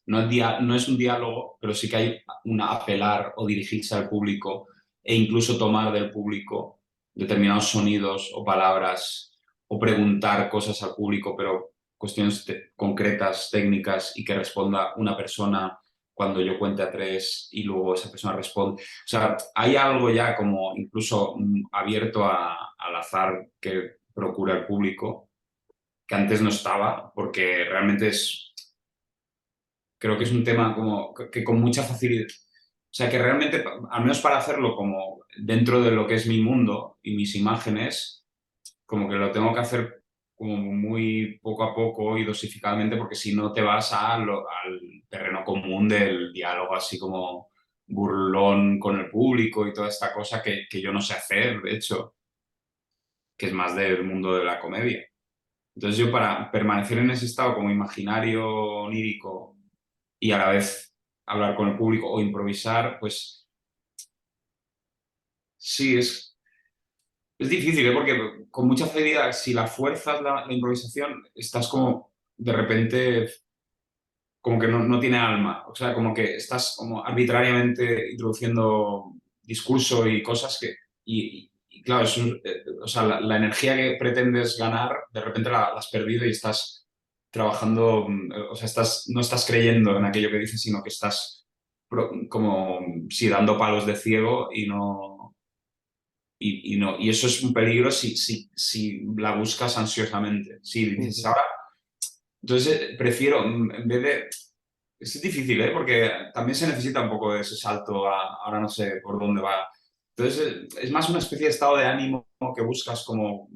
no es un diálogo, pero sí que hay una apelar o dirigirse al público e incluso tomar del público determinados sonidos o palabras o preguntar cosas al público, pero cuestiones concretas, técnicas, y que responda una persona cuando yo cuente a tres y luego esa persona responde. O sea, hay algo ya como incluso abierto al azar que procura el público, que antes no estaba, porque realmente creo que es un tema como que con mucha facilidad, o sea, que realmente, al menos para hacerlo como dentro de lo que es mi mundo y mis imágenes, como que lo tengo que hacer como muy poco a poco y dosificadamente, porque si no te vas al terreno común del diálogo así como burlón con el público y toda esta cosa que yo no sé hacer, de hecho, que es más del mundo de la comedia. Entonces yo, para permanecer en ese estado como imaginario onírico y a la vez hablar con el público o improvisar, pues sí, es difícil, ¿eh? Porque con mucha facilidad, si la fuerzas la improvisación, estás como de repente como que no tiene alma. O sea, como que estás como arbitrariamente introduciendo discurso y cosas y claro, o sea, la energía que pretendes ganar, de repente la has perdido y estás trabajando, o sea, no estás creyendo en aquello que dices, sino que estás como, sí, dando palos de ciego y no... y eso es un peligro si la buscas ansiosamente. Si dices, Ujú. ahora, entonces prefiero, en vez de, es difícil, ¿eh? Porque también se necesita un poco de ese salto ahora no sé por dónde va. Entonces, es más una especie de estado de ánimo que buscas como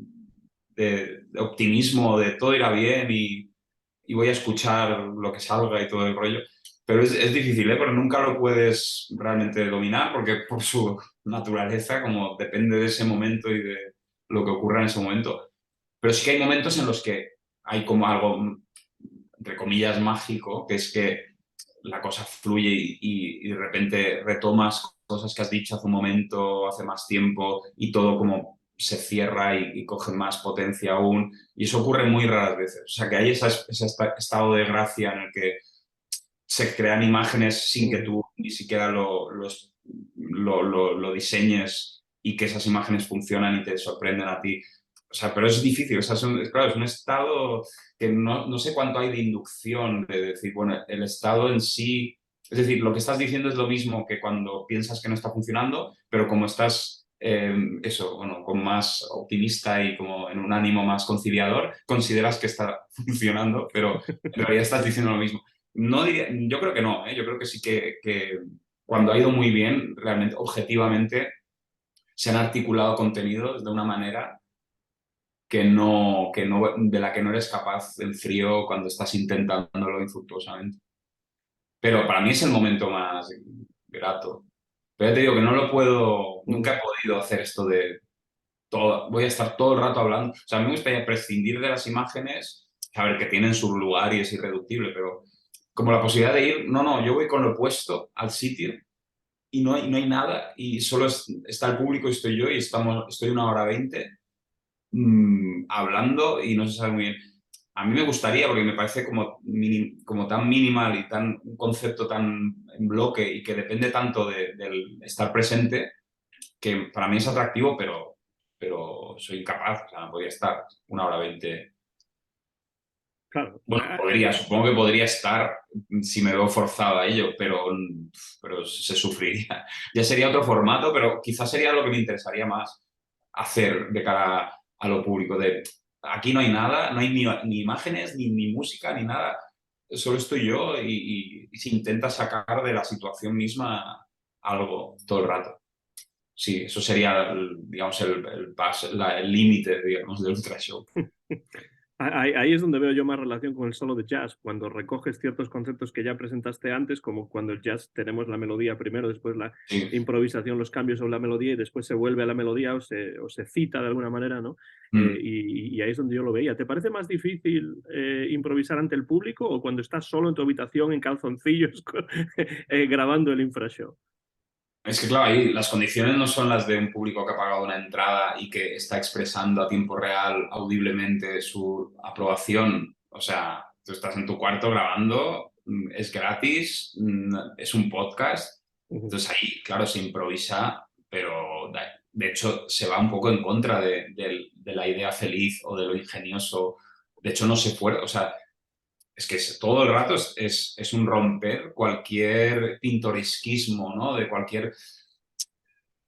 de optimismo, de todo irá bien y voy a escuchar lo que salga y todo el rollo. Pero es difícil, ¿eh? Porque nunca lo puedes realmente dominar porque por su naturaleza, como depende de ese momento y de lo que ocurra en ese momento. Pero sí que hay momentos en los que hay como algo, entre comillas, mágico, que es que la cosa fluye y de repente retomas cosas que has dicho hace un momento, hace más tiempo, y todo como se cierra y coge más potencia aún. Y eso ocurre muy raras veces. O sea, que hay ese estado de gracia en el que se crean imágenes sin que Ujú. tú ni siquiera lo diseñes, y que esas imágenes funcionan y te sorprenden a ti. O sea, pero es difícil, o sea, claro, es un estado que no sé cuánto hay de inducción, de decir, bueno, el estado en sí, es decir, lo que estás diciendo es lo mismo que cuando piensas que no está funcionando, pero como estás, eso, bueno, como más optimista y como en un ánimo más conciliador, consideras que está funcionando, pero en realidad estás diciendo lo mismo. No diría, yo creo que no, ¿eh? Yo creo que sí que cuando ha ido muy bien, realmente, objetivamente, se han articulado contenidos de una manera de la que no eres capaz en frío cuando estás intentándolo infructuosamente. Pero para mí es el momento más grato. Pero ya te digo que no lo puedo, nunca Ujú. he podido hacer esto de voy a estar todo el rato hablando. O sea, a mí me gustaría prescindir de las imágenes, saber que tienen su lugar y es irreductible, pero como la posibilidad de ir, no, yo voy con lo opuesto al sitio y no hay nada y solo está el público y estoy yo y estoy 1 hora 20 hablando y no se sabe muy bien. A mí me gustaría, porque me parece como tan minimal y un concepto tan en bloque y que depende tanto del estar presente, que para mí es atractivo, pero pero soy incapaz, o sea, no podría estar 1 hora 20. Claro. Bueno, supongo que podría estar si me veo forzado a ello, pero se sufriría. Ya sería otro formato, pero quizás sería lo que me interesaría más hacer de cara a lo público. Aquí no hay nada, no hay ni imágenes, ni música, ni nada. Solo estoy yo y se intenta sacar de la situación misma algo todo el rato. Sí, eso sería, digamos, el límite, digamos, del Ultra Show. Ahí es donde veo yo más relación con el solo de jazz, cuando recoges ciertos conceptos que ya presentaste antes, como cuando el jazz tenemos la melodía primero, después la Sí. improvisación, los cambios sobre la melodía y después se vuelve a la melodía o se cita de alguna manera, ¿no? Y ahí es donde yo lo veía. ¿Te parece más difícil improvisar ante el público o cuando estás solo en tu habitación en calzoncillos grabando el infrashow? Es que, claro, ahí las condiciones no son las de un público que ha pagado una entrada y que está expresando a tiempo real, audiblemente, su aprobación. O sea, tú estás en tu cuarto grabando, es gratis, es un podcast. Entonces ahí, claro, se improvisa, pero de hecho se va un poco en contra de la idea feliz o de lo ingenioso. De hecho, no se puede, o sea, es que todo el rato es un romper cualquier pintoresquismo, ¿no? De cualquier...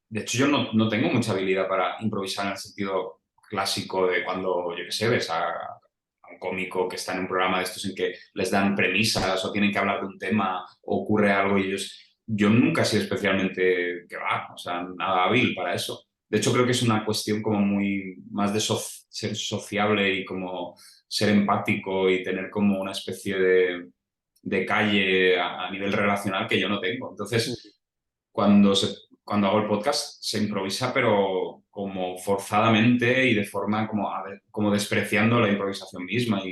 De hecho, yo no tengo mucha habilidad para improvisar en el sentido clásico de cuando, yo qué sé, ves a un cómico que está en un programa de estos en que les dan premisas o tienen que hablar de un tema o ocurre algo y ellos... Yo nunca he sido especialmente, que va, o sea, nada hábil para eso. De hecho, creo que es una cuestión como muy más de ser sociable y como ser empático y tener como una especie de calle a nivel relacional que yo no tengo. Entonces, cuando hago el podcast se improvisa, pero como forzadamente y de forma como, como despreciando la improvisación misma.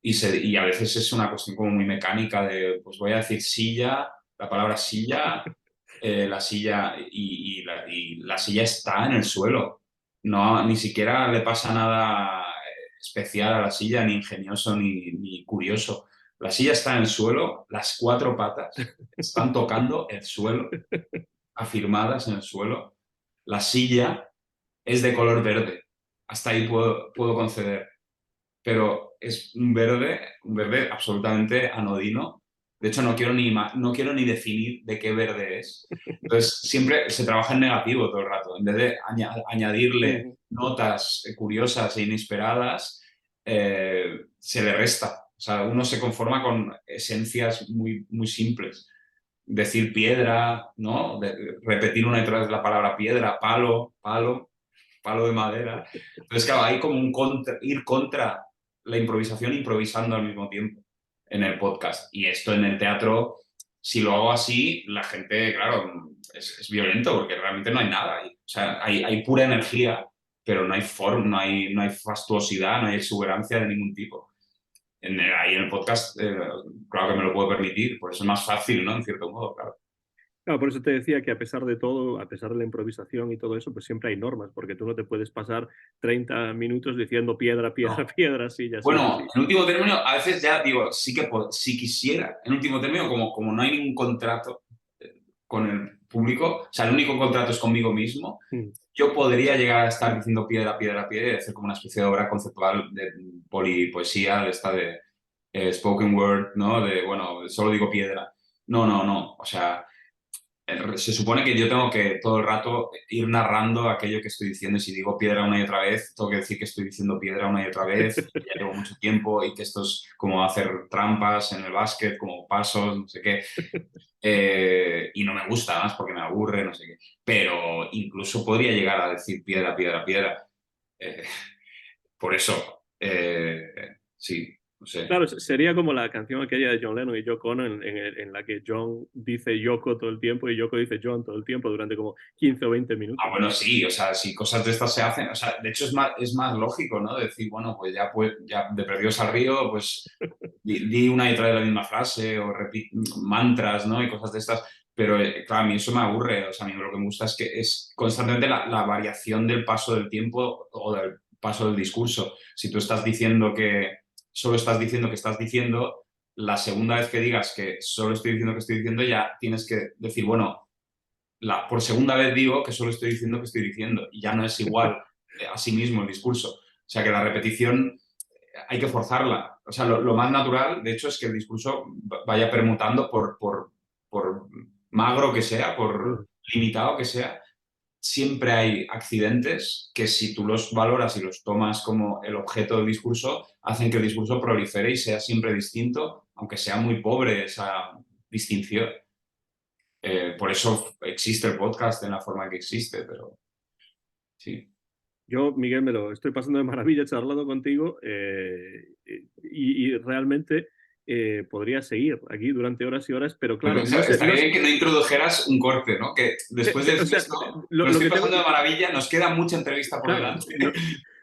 Y a veces es una cuestión como muy mecánica de, pues voy a decir silla, la palabra silla, la silla y la silla está en el suelo. No, ni siquiera le pasa nada especial a la silla, ni ingenioso, ni curioso. La silla está en el suelo, las 4 patas están tocando el suelo, afirmadas en el suelo. La silla es de color verde. Hasta ahí puedo conceder. Pero es un verde absolutamente anodino. De hecho, no quiero ni definir de qué verde es. Entonces, siempre se trabaja en negativo todo el rato. En vez de añadirle notas curiosas e inesperadas, se le resta. O sea, uno se conforma con esencias muy, muy simples. Decir piedra, ¿no? Repetir una y otra vez la palabra piedra, palo, palo, palo de madera. Entonces, claro, hay como ir contra la improvisación improvisando al mismo tiempo en el podcast. Y esto en el teatro, si lo hago así, la gente, claro, es violento porque realmente no hay nada. O sea, hay pura energía, pero no hay forma, no hay fastuosidad, no hay exuberancia de ningún tipo. Ahí en el podcast, claro que me lo puedo permitir, por eso es más fácil, ¿no? En cierto modo, claro. Claro, por eso te decía que a pesar de todo, a pesar de la improvisación y todo eso, pues siempre hay normas, porque tú no te puedes pasar 30 minutos diciendo piedra, piedra, No. piedra, silla, silla, Bueno, silla. en último término, a veces ya digo, sí que si quisiera, en último término, como no hay ningún contrato con el público, o sea, el único contrato es conmigo mismo, Mm. yo podría llegar a estar diciendo piedra, piedra, piedra y hacer como una especie de obra conceptual de polipoesía, de esta de spoken word, ¿no? De, bueno, solo digo piedra. No, o sea, se supone que yo tengo que todo el rato ir narrando aquello que estoy diciendo y si digo piedra una y otra vez, tengo que decir que estoy diciendo piedra una y otra vez, y ya llevo mucho tiempo y que esto es como hacer trampas en el básquet, como pasos, no sé qué. Y no me gusta más porque me aburre, no sé qué. Pero incluso podría llegar a decir piedra, piedra, piedra. Eh, por eso, sí, no sé. Claro, sería como la canción aquella de John Lennon y Yoko Ono en la que John dice Yoko todo el tiempo y Yoko dice John todo el tiempo durante como 15 o 20 Ah, minutos. bueno, sí, o sea, si cosas de estas se hacen, o sea, de hecho es más lógico, ¿no? Decir, bueno, pues ya de perdidos al río, pues di una y otra vez la misma frase o mantras, ¿no? Y cosas de estas. Pero, claro, a mí eso me aburre, o sea, a mí lo que me gusta es que es constantemente la variación del paso del tiempo o del paso del discurso. Si tú estás diciendo que solo estás diciendo que estás diciendo, la segunda vez que digas que solo estoy diciendo que estoy diciendo, ya tienes que decir, bueno, por segunda vez digo que solo estoy diciendo que estoy diciendo y ya no es igual a sí mismo el discurso. O sea, que la repetición hay que forzarla. O sea, lo más natural, de hecho, es que el discurso vaya permutando por magro que sea, por limitado que sea. Siempre hay accidentes que si tú los valoras y los tomas como el objeto del discurso, hacen que el discurso prolifere y sea siempre distinto, aunque sea muy pobre esa distinción. Por eso existe el podcast en la forma que existe, pero sí. Yo, Miguel, me lo estoy pasando de maravilla charlando contigo y realmente podría seguir aquí durante horas y horas, pero claro, no sé, Estaría bien que no introdujeras un corte, ¿no? Que después de o decir sea, esto, me lo lo estoy que tengo, pasando de maravilla, nos queda mucha entrevista por claro, delante. lo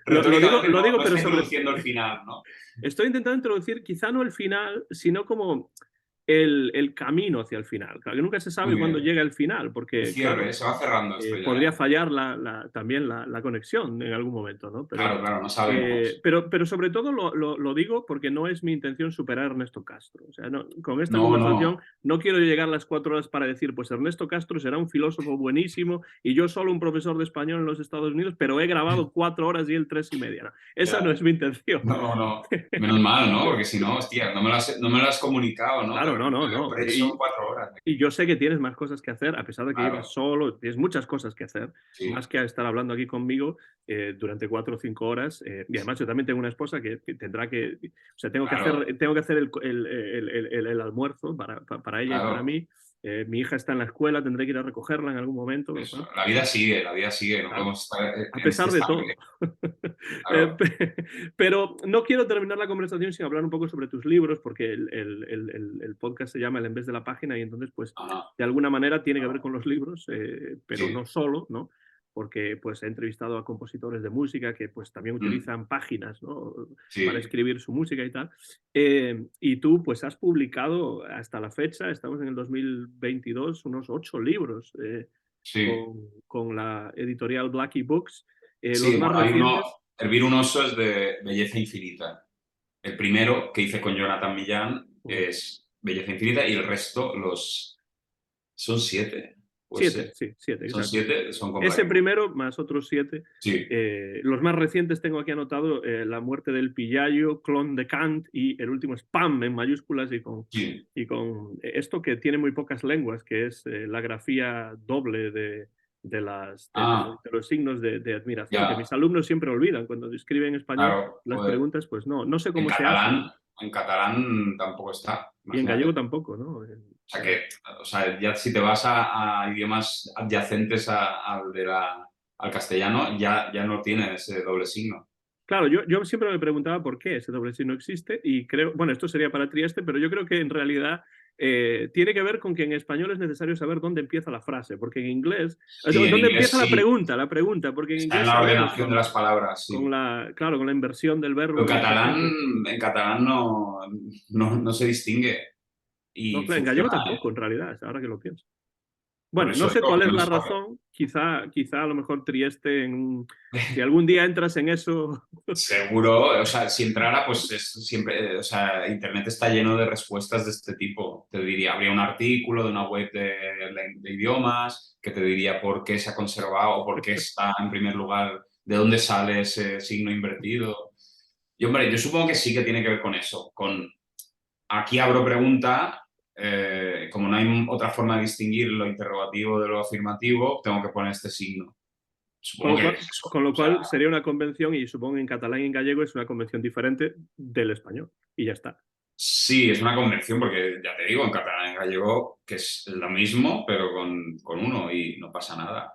Retóricamente digo, no pero está sobre, introduciendo el final, ¿no? estoy intentando introducir quizá no el final, sino como el camino hacia el final. Claro, que nunca se Muy sabe cuándo bien. llega el final, El porque, cierre, claro, se va cerrando esto ya, podría ¿eh? fallar también la conexión en algún momento, ¿no? Claro, claro, no sabemos. Pero sobre todo lo digo porque no es mi intención superar a Ernesto Castro. O sea, no, con esta No, conversación no. no quiero llegar a las 4 horas para decir, pues Ernesto Castro será un filósofo buenísimo y yo solo un profesor de español en los Estados Unidos, pero he grabado 4 horas y él 3 y media. No, esa no Ya. es mi intención. No, no. Menos mal, ¿no? Porque si no, hostia, no me lo has comunicado, ¿no? De Claro, no, repente no, me veo no. preso 4 horas. Y yo sé que tienes más cosas que hacer, a pesar de que llevas Claro, solo, tienes muchas cosas que hacer, más sí. que estar hablando aquí conmigo durante 4 o 5 horas. Y además yo también tengo una esposa que tendrá que, o sea, Claro, tengo que hacer el almuerzo para ella y para claro. mí. Mi hija está en la escuela, tendré que ir a recogerla en algún momento, con lo Eso. cual, La vida sigue, no claro, podemos estar a en este pesar de estanque. todo. Claro. Pero no quiero terminar la conversación sin hablar un poco sobre tus libros, porque el podcast se llama El en vez de la página y entonces, pues, Ajá. de alguna manera tiene que ver con los libros, pero no Sí, solo, ¿no? Porque pues he entrevistado a compositores de música que pues también mm, utilizan páginas, ¿no? Para sí, escribir su música y tal. Y tú pues has publicado hasta la fecha, estamos en el 2022, unos 8 libros sí. con la editorial Blackie Books. Los Sí, más bueno, hay uno, recientes, Hervir un oso es de Belleza Infinita. El primero que hice con Jonathan Millán es Belleza Infinita y el resto, son 7, puede ser. sí, 7, Son exacto. 7, son con Ese Black Book. primero más otros 7. Sí, Los más recientes tengo aquí anotado La muerte del Pillayo, Clon de Kant y el último es Pam en mayúsculas sí. y con esto que tiene muy pocas lenguas, que es la grafía doble Ah, de los signos de admiración, que mis ya, alumnos siempre olvidan cuando escriben en español claro. las Joder. preguntas, pues no sé cómo se hace. En catalán tampoco está, Y en gallego imagínate. tampoco, ¿no? O sea que, o sea, ya si te vas a idiomas adyacentes al castellano, ya no tiene ese doble signo. Claro, yo siempre me preguntaba por qué ese doble signo existe y creo, bueno, esto sería para Trieste, pero yo creo que en realidad tiene que ver con que en español es necesario saber dónde empieza la frase, porque en inglés, Sí, en dónde inglés empieza sí, la pregunta, porque en está en inglés la sabemos ordenación de las palabras, sí. claro, con la inversión del Pero verbo muchas veces. En catalán no se distingue No, y claro, en funciona, gallego ¿eh? tampoco, en realidad, ahora que lo pienso. Por Bueno, no eso sé digo cuál que es no la sabe. razón, quizá a lo mejor Trieste, si algún día entras en eso. Seguro, o sea, si entrara, pues es siempre, o sea, Internet está lleno de respuestas de este tipo. Te diría, habría un artículo de una web de idiomas que te diría por qué se ha conservado o por qué está en primer lugar, de dónde sale ese signo invertido. Y hombre, yo supongo que sí que tiene que ver con eso, con aquí abro pregunta, como no hay otra forma de distinguir lo interrogativo de lo afirmativo, tengo que poner este signo. Supongo que es eso. Con lo O sea, cual sería una convención, y supongo que en catalán y en gallego es una convención diferente del español. Y ya está. sí, es una convención porque ya te digo, en catalán y en gallego que es lo mismo, pero con uno y no pasa nada.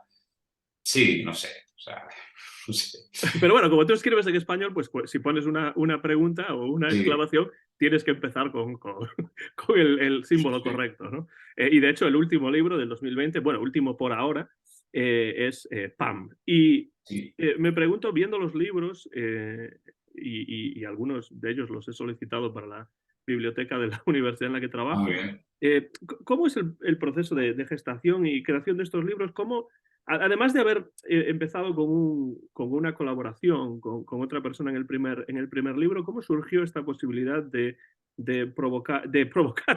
Sí, no sé. O sea, no sé. Pero bueno, como tú escribes en español, pues si pones una pregunta o una Sí, exclamación, tienes que empezar con el símbolo sí, correcto, ¿no? Y de hecho, el último libro del 2020, bueno, último por ahora, es PAM. Y sí. me pregunto, viendo los libros, y algunos de ellos los he solicitado para la biblioteca de la universidad en la que Muy trabajo, bien. ¿cómo es el proceso de gestación y creación de estos libros? ¿Cómo, además de haber empezado con una colaboración con otra persona en el primer libro, ¿cómo surgió esta posibilidad de provocar,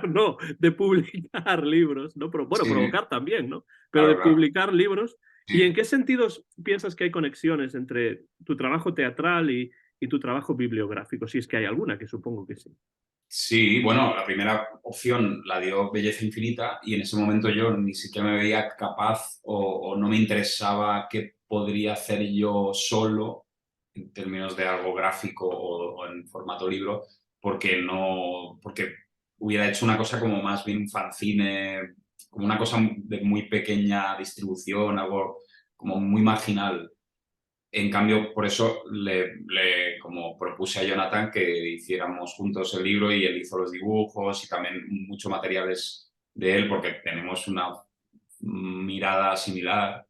no, de publicar libros? ¿No? Bueno, Sí, provocar también, ¿no? Pero de claro, claro. publicar libros ¿Y en qué sentidos piensas que hay conexiones entre tu trabajo teatral y tu trabajo bibliográfico? Si es que hay alguna, que supongo que sí. Sí, bueno, la primera opción la dio Belleza Infinita y en ese momento yo ni siquiera me veía capaz o no me interesaba qué podría hacer yo solo en términos de algo gráfico o en formato libro, porque hubiera hecho una cosa como más bien un fanzine, como una cosa de muy pequeña distribución, algo como muy marginal. En cambio, por eso le como propuse a Jonathan que hiciéramos juntos el libro y él hizo los dibujos y también mucho materiales de él porque tenemos una mirada similar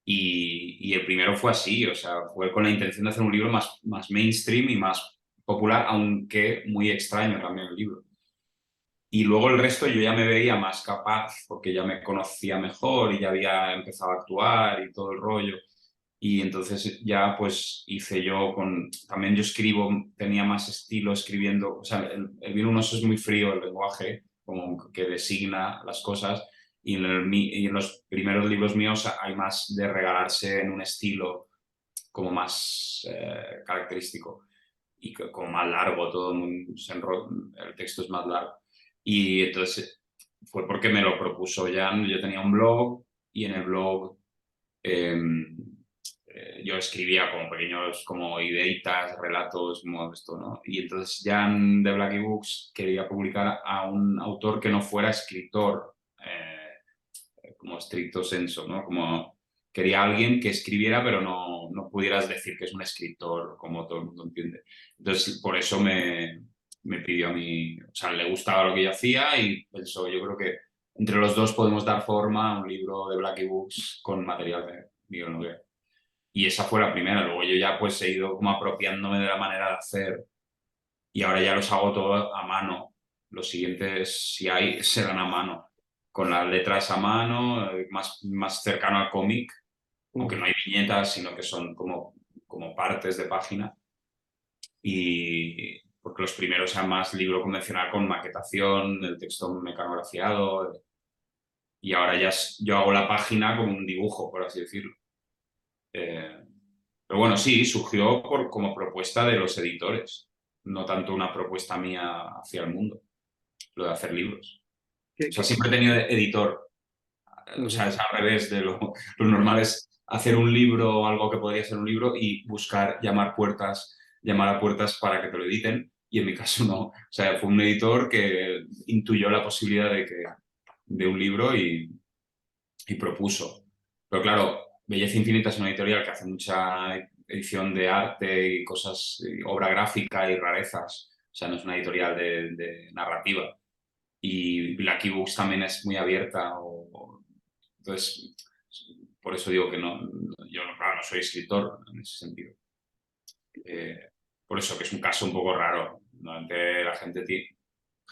y el primero fue así, o sea, fue con la intención de hacer un libro más mainstream y más popular, aunque muy extraño también el libro. Y luego el resto yo ya me veía más capaz porque ya me conocía mejor y ya había empezado a actuar y todo el rollo. Y entonces ya pues hice yo con... También yo escribo, tenía más estilo escribiendo. O sea, el Vino Unoso es muy frío el lenguaje, como que designa las cosas. Y en los primeros libros míos hay más de regalarse en un estilo como más característico y como más largo, todo el texto es más largo. Y entonces fue porque me lo propuso Jan. Yo tenía un blog y en el blog eh, yo escribía como pequeños como ideitas, relatos, como esto, ¿no? Y entonces Jan de Blacky Books quería publicar a un autor que no fuera escritor, como estricto senso, ¿no? Como quería alguien que escribiera, pero no pudieras decir que es un escritor, como todo el mundo entiende. Entonces, por eso me pidió a mí, o sea, le gustaba lo que yo hacía y pensó, yo creo que entre los dos podemos dar forma a un libro de Blacky Books con material de Miguel Noguera. Y esa fue la primera. Luego yo ya pues he ido como apropiándome de la manera de hacer y ahora ya los hago todo a mano. Los siguientes, si hay, serán a mano, con las letras a mano, más cercano al cómic, aunque no hay viñetas, sino que son como partes de página. Y porque los primeros eran más libro convencional con maquetación, el texto mecanografiado, y ahora ya yo hago la página como un dibujo, por así decirlo. Eh, pero bueno, sí, surgió como propuesta de los editores, no tanto una propuesta mía hacia el mundo, lo de hacer libros. O sea, siempre he tenido editor, o sea, es al revés de lo normal es hacer un libro o algo que podría ser un libro y buscar, llamar a puertas para que te lo editen, y en mi caso no. O sea, fue un editor que intuyó la posibilidad de un libro y propuso. Pero claro, Belleza Infinita es una editorial que hace mucha edición de arte y cosas, y obra gráfica y rarezas. O sea, no es una editorial de narrativa. Y Blacky Books también es muy abierta. Entonces, por eso digo que no, yo claro, no soy escritor en ese sentido. Por eso que es un caso un poco raro. Normalmente la gente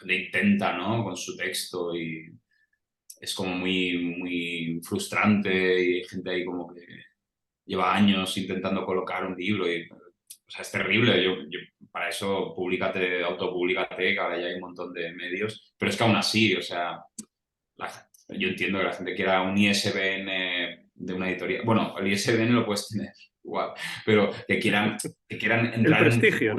intenta, ¿no? Con su texto y es como muy frustrante y hay gente ahí como que lleva años intentando colocar un libro y, o sea, es terrible. Para eso autopúblicate, que ahora ya hay un montón de medios, pero es que aún así, o sea, yo entiendo que la gente quiera un ISBN de una editorial. Bueno, el ISBN lo puedes tener igual, pero que quieran El entrar en un prestigio,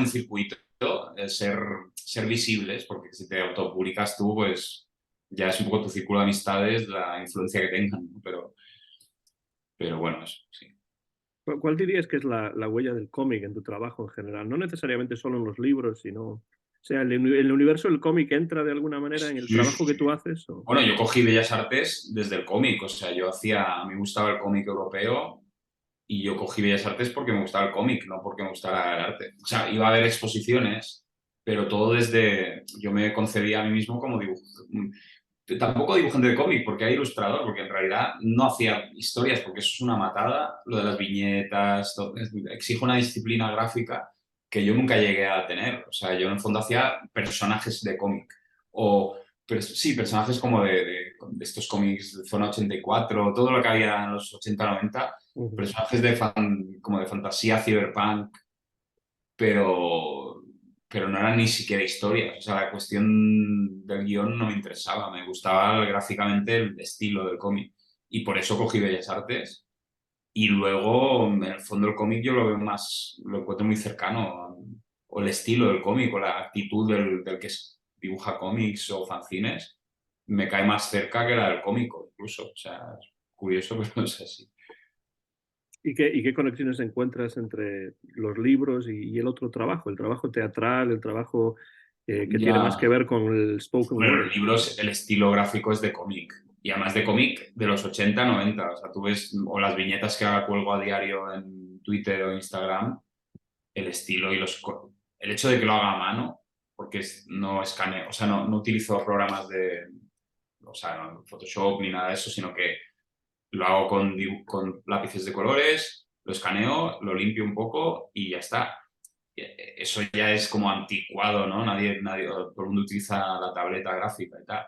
circuito, ¿no? Quizá. ser visibles, porque si te autopublicas tú, pues ya es un poco tu círculo de amistades, la influencia que tengan, ¿no? Pero bueno, eso, sí. ¿Cuál dirías que es la huella del cómic en tu trabajo en general? No necesariamente solo en los libros, sino... O sea, ¿el universo del cómic entra de alguna manera en el Sí, trabajo que sí. tú haces? ¿O? Bueno, yo cogí Bellas Artes desde el cómic, o sea, a mí me gustaba el cómic europeo y yo cogí Bellas Artes porque me gustaba el cómic, no porque me gustara el arte. O sea, iba a haber exposiciones, pero todo yo me concebía a mí mismo como tampoco dibujante de cómic, porque era ilustrador, porque en realidad no hacía historias, porque eso es una matada, lo de las viñetas, exige una disciplina gráfica que yo nunca llegué a tener. O sea, yo en el fondo hacía personajes de cómic, o sí, personajes como de estos cómics de Zona 84, todo lo que había en los 80-90, personajes como de fantasía, cyberpunk, pero, pero no eran ni siquiera historias. O sea, la cuestión del guión no me interesaba, me gustaba gráficamente el estilo del cómic. y por eso cogí Bellas Artes. Y luego, en el fondo, el cómic yo lo veo más, lo encuentro muy cercano, o el estilo del cómic, o la actitud del que dibuja cómics o fanzines, me cae más cerca que la del cómico, incluso. O sea, es curioso, pero es así. ¿Y qué conexiones encuentras entre los libros y el otro trabajo? El trabajo teatral, el trabajo que tiene más que Ya, ver con el spoken bueno, word. los libros, el estilo gráfico es de cómic. Y además de cómic de los 80, 90. O sea, tú ves, o las viñetas que ahora cuelgo a diario en Twitter o Instagram, el estilo y el hecho de que lo haga a mano, porque no escaneo, o sea, no utilizo programas de, o sea, no, Photoshop ni nada de eso, sino que lo hago con lápices de colores, lo escaneo, lo limpio un poco y ya está. Eso ya es como anticuado, ¿no? Todo el mundo utiliza la tableta gráfica y tal.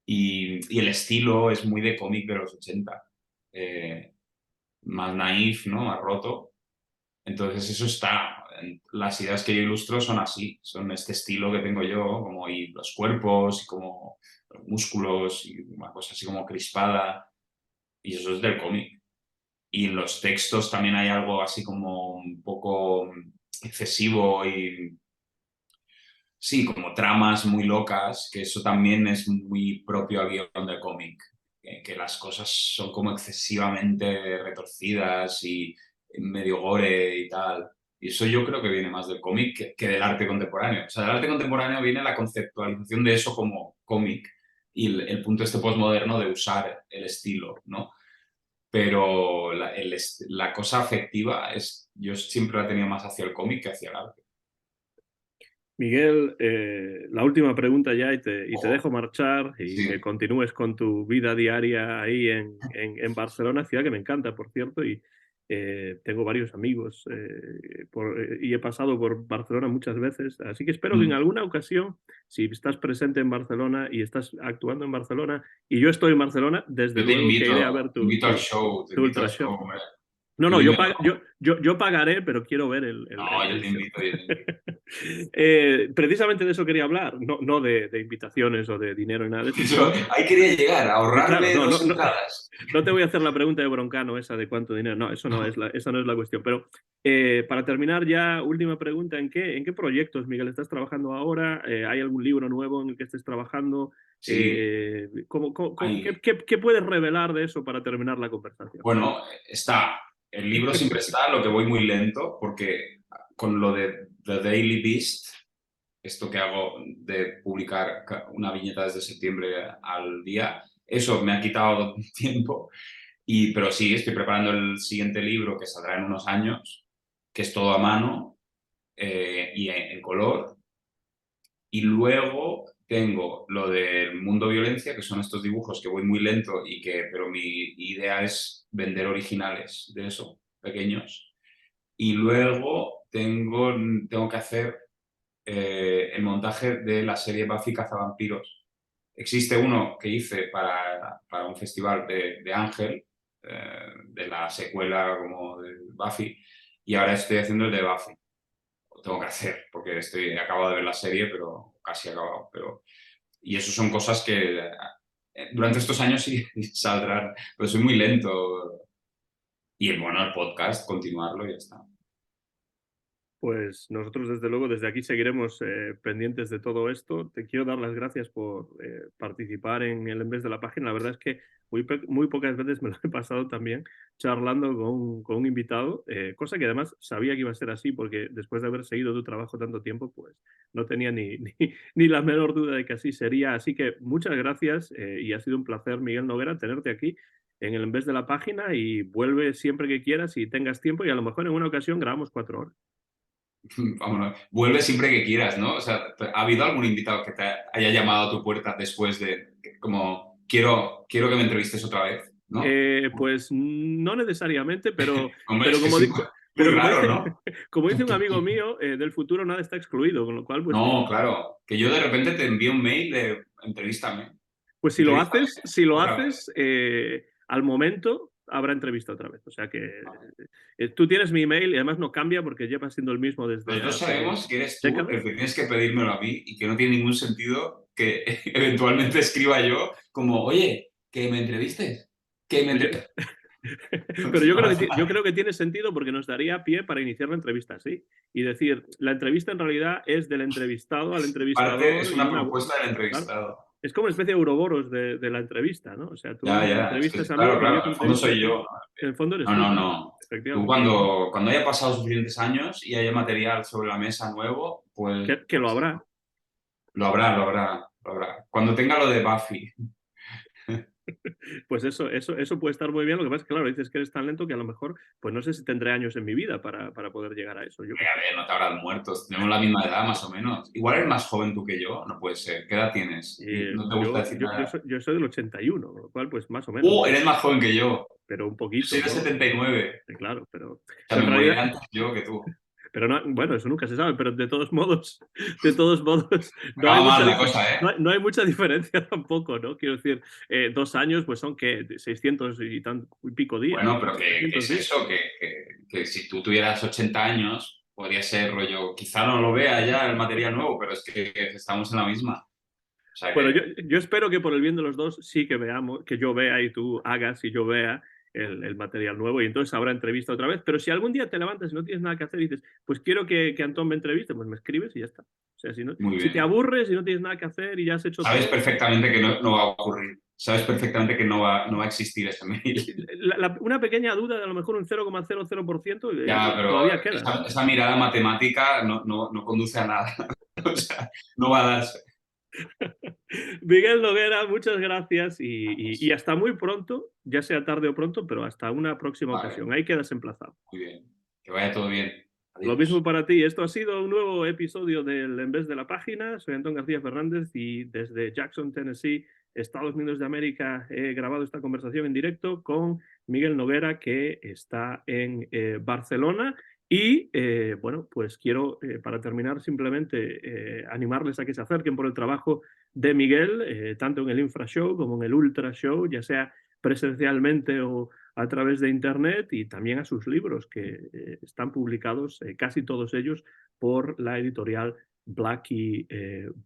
Y el estilo es muy de cómic de los 80. Más naif, ¿no? Más roto. Entonces eso está. Las ideas que yo ilustro son así, son este estilo que tengo yo, como y los cuerpos y como los músculos y una cosa así como crispada. Y eso es del cómic. Y en los textos también hay algo así como un poco excesivo y sí, como tramas muy locas, que eso también es muy propio al guión del cómic, que las cosas son como excesivamente retorcidas y medio gore y tal. Y eso yo creo que viene más del cómic que del arte contemporáneo. O sea, del arte contemporáneo viene la conceptualización de eso como cómic y el punto este postmoderno de usar el estilo, ¿no? Pero la cosa afectiva es, yo siempre la tenía más hacia el cómic que hacia el arte. Miguel, la última pregunta ya y te Ojo, dejo marchar y que sí. continúes con tu vida diaria ahí en Barcelona, ciudad que me encanta, por cierto, y tengo varios amigos y he pasado por Barcelona muchas veces, así que espero que en Mm. alguna ocasión, si estás presente en Barcelona y estás actuando en Barcelona y yo estoy en Barcelona, desde Yo te luego que iré a ver invito, te invito al show, te tu invito al ultra show. show, hombre. No, Tú no, dímelo. yo pagaré, pero quiero ver No, yo el te show. invito, yo te invito. Precisamente de eso quería hablar, no de invitaciones o de dinero ni nada de eso, Eso, sino, ahí quería llegar, claro, ahorrarme dos entradas. no te voy a hacer la pregunta de broncano esa de cuánto dinero, no, esa no es la cuestión, pero para terminar ya, última pregunta, ¿en qué proyectos, Miguel, estás trabajando ahora? ¿Hay algún libro nuevo en el que estés trabajando? Sí, ¿Qué, hay, qué puedes revelar de eso para terminar la conversación? bueno, está, el libro siempre está, lo que voy muy lento, porque con lo de The Daily Beast, esto que hago de publicar una viñeta desde septiembre al día, eso me ha quitado tiempo. Pero sí, estoy preparando el siguiente libro que saldrá en unos años, que es todo a mano y en color. Y luego tengo lo del mundo violencia, que son estos dibujos que voy muy lento pero mi idea es vender originales de eso, pequeños. Y luego tengo que hacer el montaje de la serie Buffy Cazavampiros. Existe uno que hice para un festival de Ángel, de la secuela como de Buffy, y ahora estoy haciendo el de Buffy. Lo tengo que hacer, porque he acabado de ver la serie, pero casi he acabado. Y eso son cosas que durante estos años sí saldrán, pero soy muy lento. Y bueno, el podcast, continuarlo y ya está. Pues nosotros, desde luego, desde aquí seguiremos pendientes de todo esto. Te quiero dar las gracias por participar en el En vez de la página. La verdad es que muy pocas veces me lo he pasado también charlando con un invitado, cosa que además sabía que iba a ser así, porque después de haber seguido tu trabajo tanto tiempo, pues no tenía ni la menor duda de que así sería. Así que muchas gracias y ha sido un placer, Miguel Noguera, tenerte aquí en el En vez de la página y vuelve siempre que quieras y tengas tiempo y a lo mejor en una ocasión grabamos 4 horas. Vámonos. Vuelve siempre que quieras, ¿no? O sea, ¿ha habido algún invitado que te haya llamado a tu puerta después de, como, quiero que me entrevistes otra vez, ¿no? Pues no necesariamente, Hombre, pero es que como, es muy pero como raro, dice, ¿no? como dice un amigo mío, del futuro nada está excluido, con lo cual, No, claro. Que yo de repente te envío un mail de entrevístame. pues Entrevístame si lo otra vez. haces, al momento habrá entrevista otra vez. O sea que Vale. tú tienes mi email y además no cambia porque lleva siendo el mismo Los desde dos hace sabemos que eres tú el décadas. que tienes que pedírmelo a mí y que no tiene ningún sentido que eventualmente escriba yo como, oye, que me entrevistes. ¿Qué me Pero yo creo que tiene sentido porque nos daría pie para iniciar la entrevista así. Y decir, la entrevista en realidad es del entrevistado al entrevistador. Es y una propuesta del claro, entrevistado. es como una especie de Ouroboros de la entrevista, ¿no? O sea, tú me Ya, es que, entrevistas a mí, claro, pero yo claro, te en el fondo entrevisto a soy ti. yo. En el fondo eres No, tú, no, claro. no. Tú Efectivamente. cuando haya pasado suficientes años y haya material sobre la mesa nuevo, pues Que lo habrá. lo habrá, lo habrá, lo habrá. Cuando tenga lo de Buffy. Pues eso puede estar muy bien. Lo que pasa es que, claro, dices que eres tan lento que a lo mejor, pues no sé si tendré años en mi vida para poder llegar a eso. Yo qué A sé. ver, no te habrás muerto. Tenemos la misma edad, más o menos. Igual eres más joven tú que yo. No puede ser. ¿Qué edad tienes? Y no te gusta decir nada. Yo soy del 81, con lo cual, pues más o menos, Eres más joven que yo. pero un Yo soy poquito, del ¿no? 79. Claro, O sea, pero me en moriré realidad, antes yo que tú. pero no, bueno, eso nunca se sabe, pero de todos modos, no hay Acaba mucha, mal la cosa, ¿eh? no hay mucha diferencia tampoco, ¿no? Quiero decir, 2 años, pues son que 600 y pico días, Bueno, ¿no? pero ¿qué 700 es días. eso? Que si tú tuvieras 80 años, podría ser rollo, quizá no lo vea ya el material nuevo, pero es que estamos en la misma. O sea Bueno, que, yo espero que por el bien de los dos sí que veamos, que yo vea y tú hagas y yo vea el material nuevo y entonces habrá entrevista otra vez. Pero si algún día te levantas y no tienes nada que hacer y dices, pues quiero que Antón me entreviste, pues me escribes y ya está. O sea, muy si te bien. aburres y no tienes nada que hacer y ya has hecho Sabes todo, perfectamente que no va a ocurrir. Sabes perfectamente que no va a existir ese mail. una pequeña duda de a lo mejor un 0,00% Ya, pero todavía queda, ¿no? esa mirada matemática no conduce a nada. O sea, no va a darse. Miguel Noguera, muchas gracias y hasta muy pronto, ya sea tarde o pronto, pero hasta una próxima Vale, ocasión. Ahí quedas emplazado. muy bien. Que vaya todo bien. Lo mismo Adiós. para ti. Esto ha sido un nuevo episodio del En vez de la página. Soy Antón García Fernández y desde Jackson, Tennessee, Estados Unidos de América, he grabado esta conversación en directo con Miguel Noguera, que está en Barcelona. Y bueno, pues quiero, para terminar, simplemente animarles a que se acerquen por el trabajo de Miguel, tanto en el Infra Show como en el Ultra Show, ya sea presencialmente o a través de Internet, y también a sus libros que están publicados, casi todos ellos, por la editorial Blackie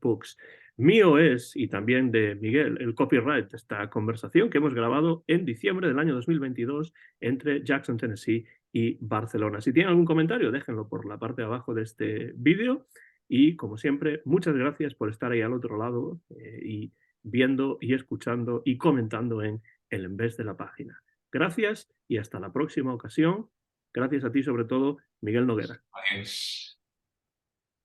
Books. Mío es, y también de Miguel, el copyright de esta conversación que hemos grabado en diciembre del año 2022 entre Jackson, Tennessee y Barcelona. Si tienen algún comentario, déjenlo por la parte de abajo de este vídeo. Y como siempre, muchas gracias por estar ahí al otro lado y viendo y escuchando y comentando en el En vez de la página. Gracias y hasta la próxima ocasión. Gracias a ti sobre todo, Miguel Noguera. Adiós.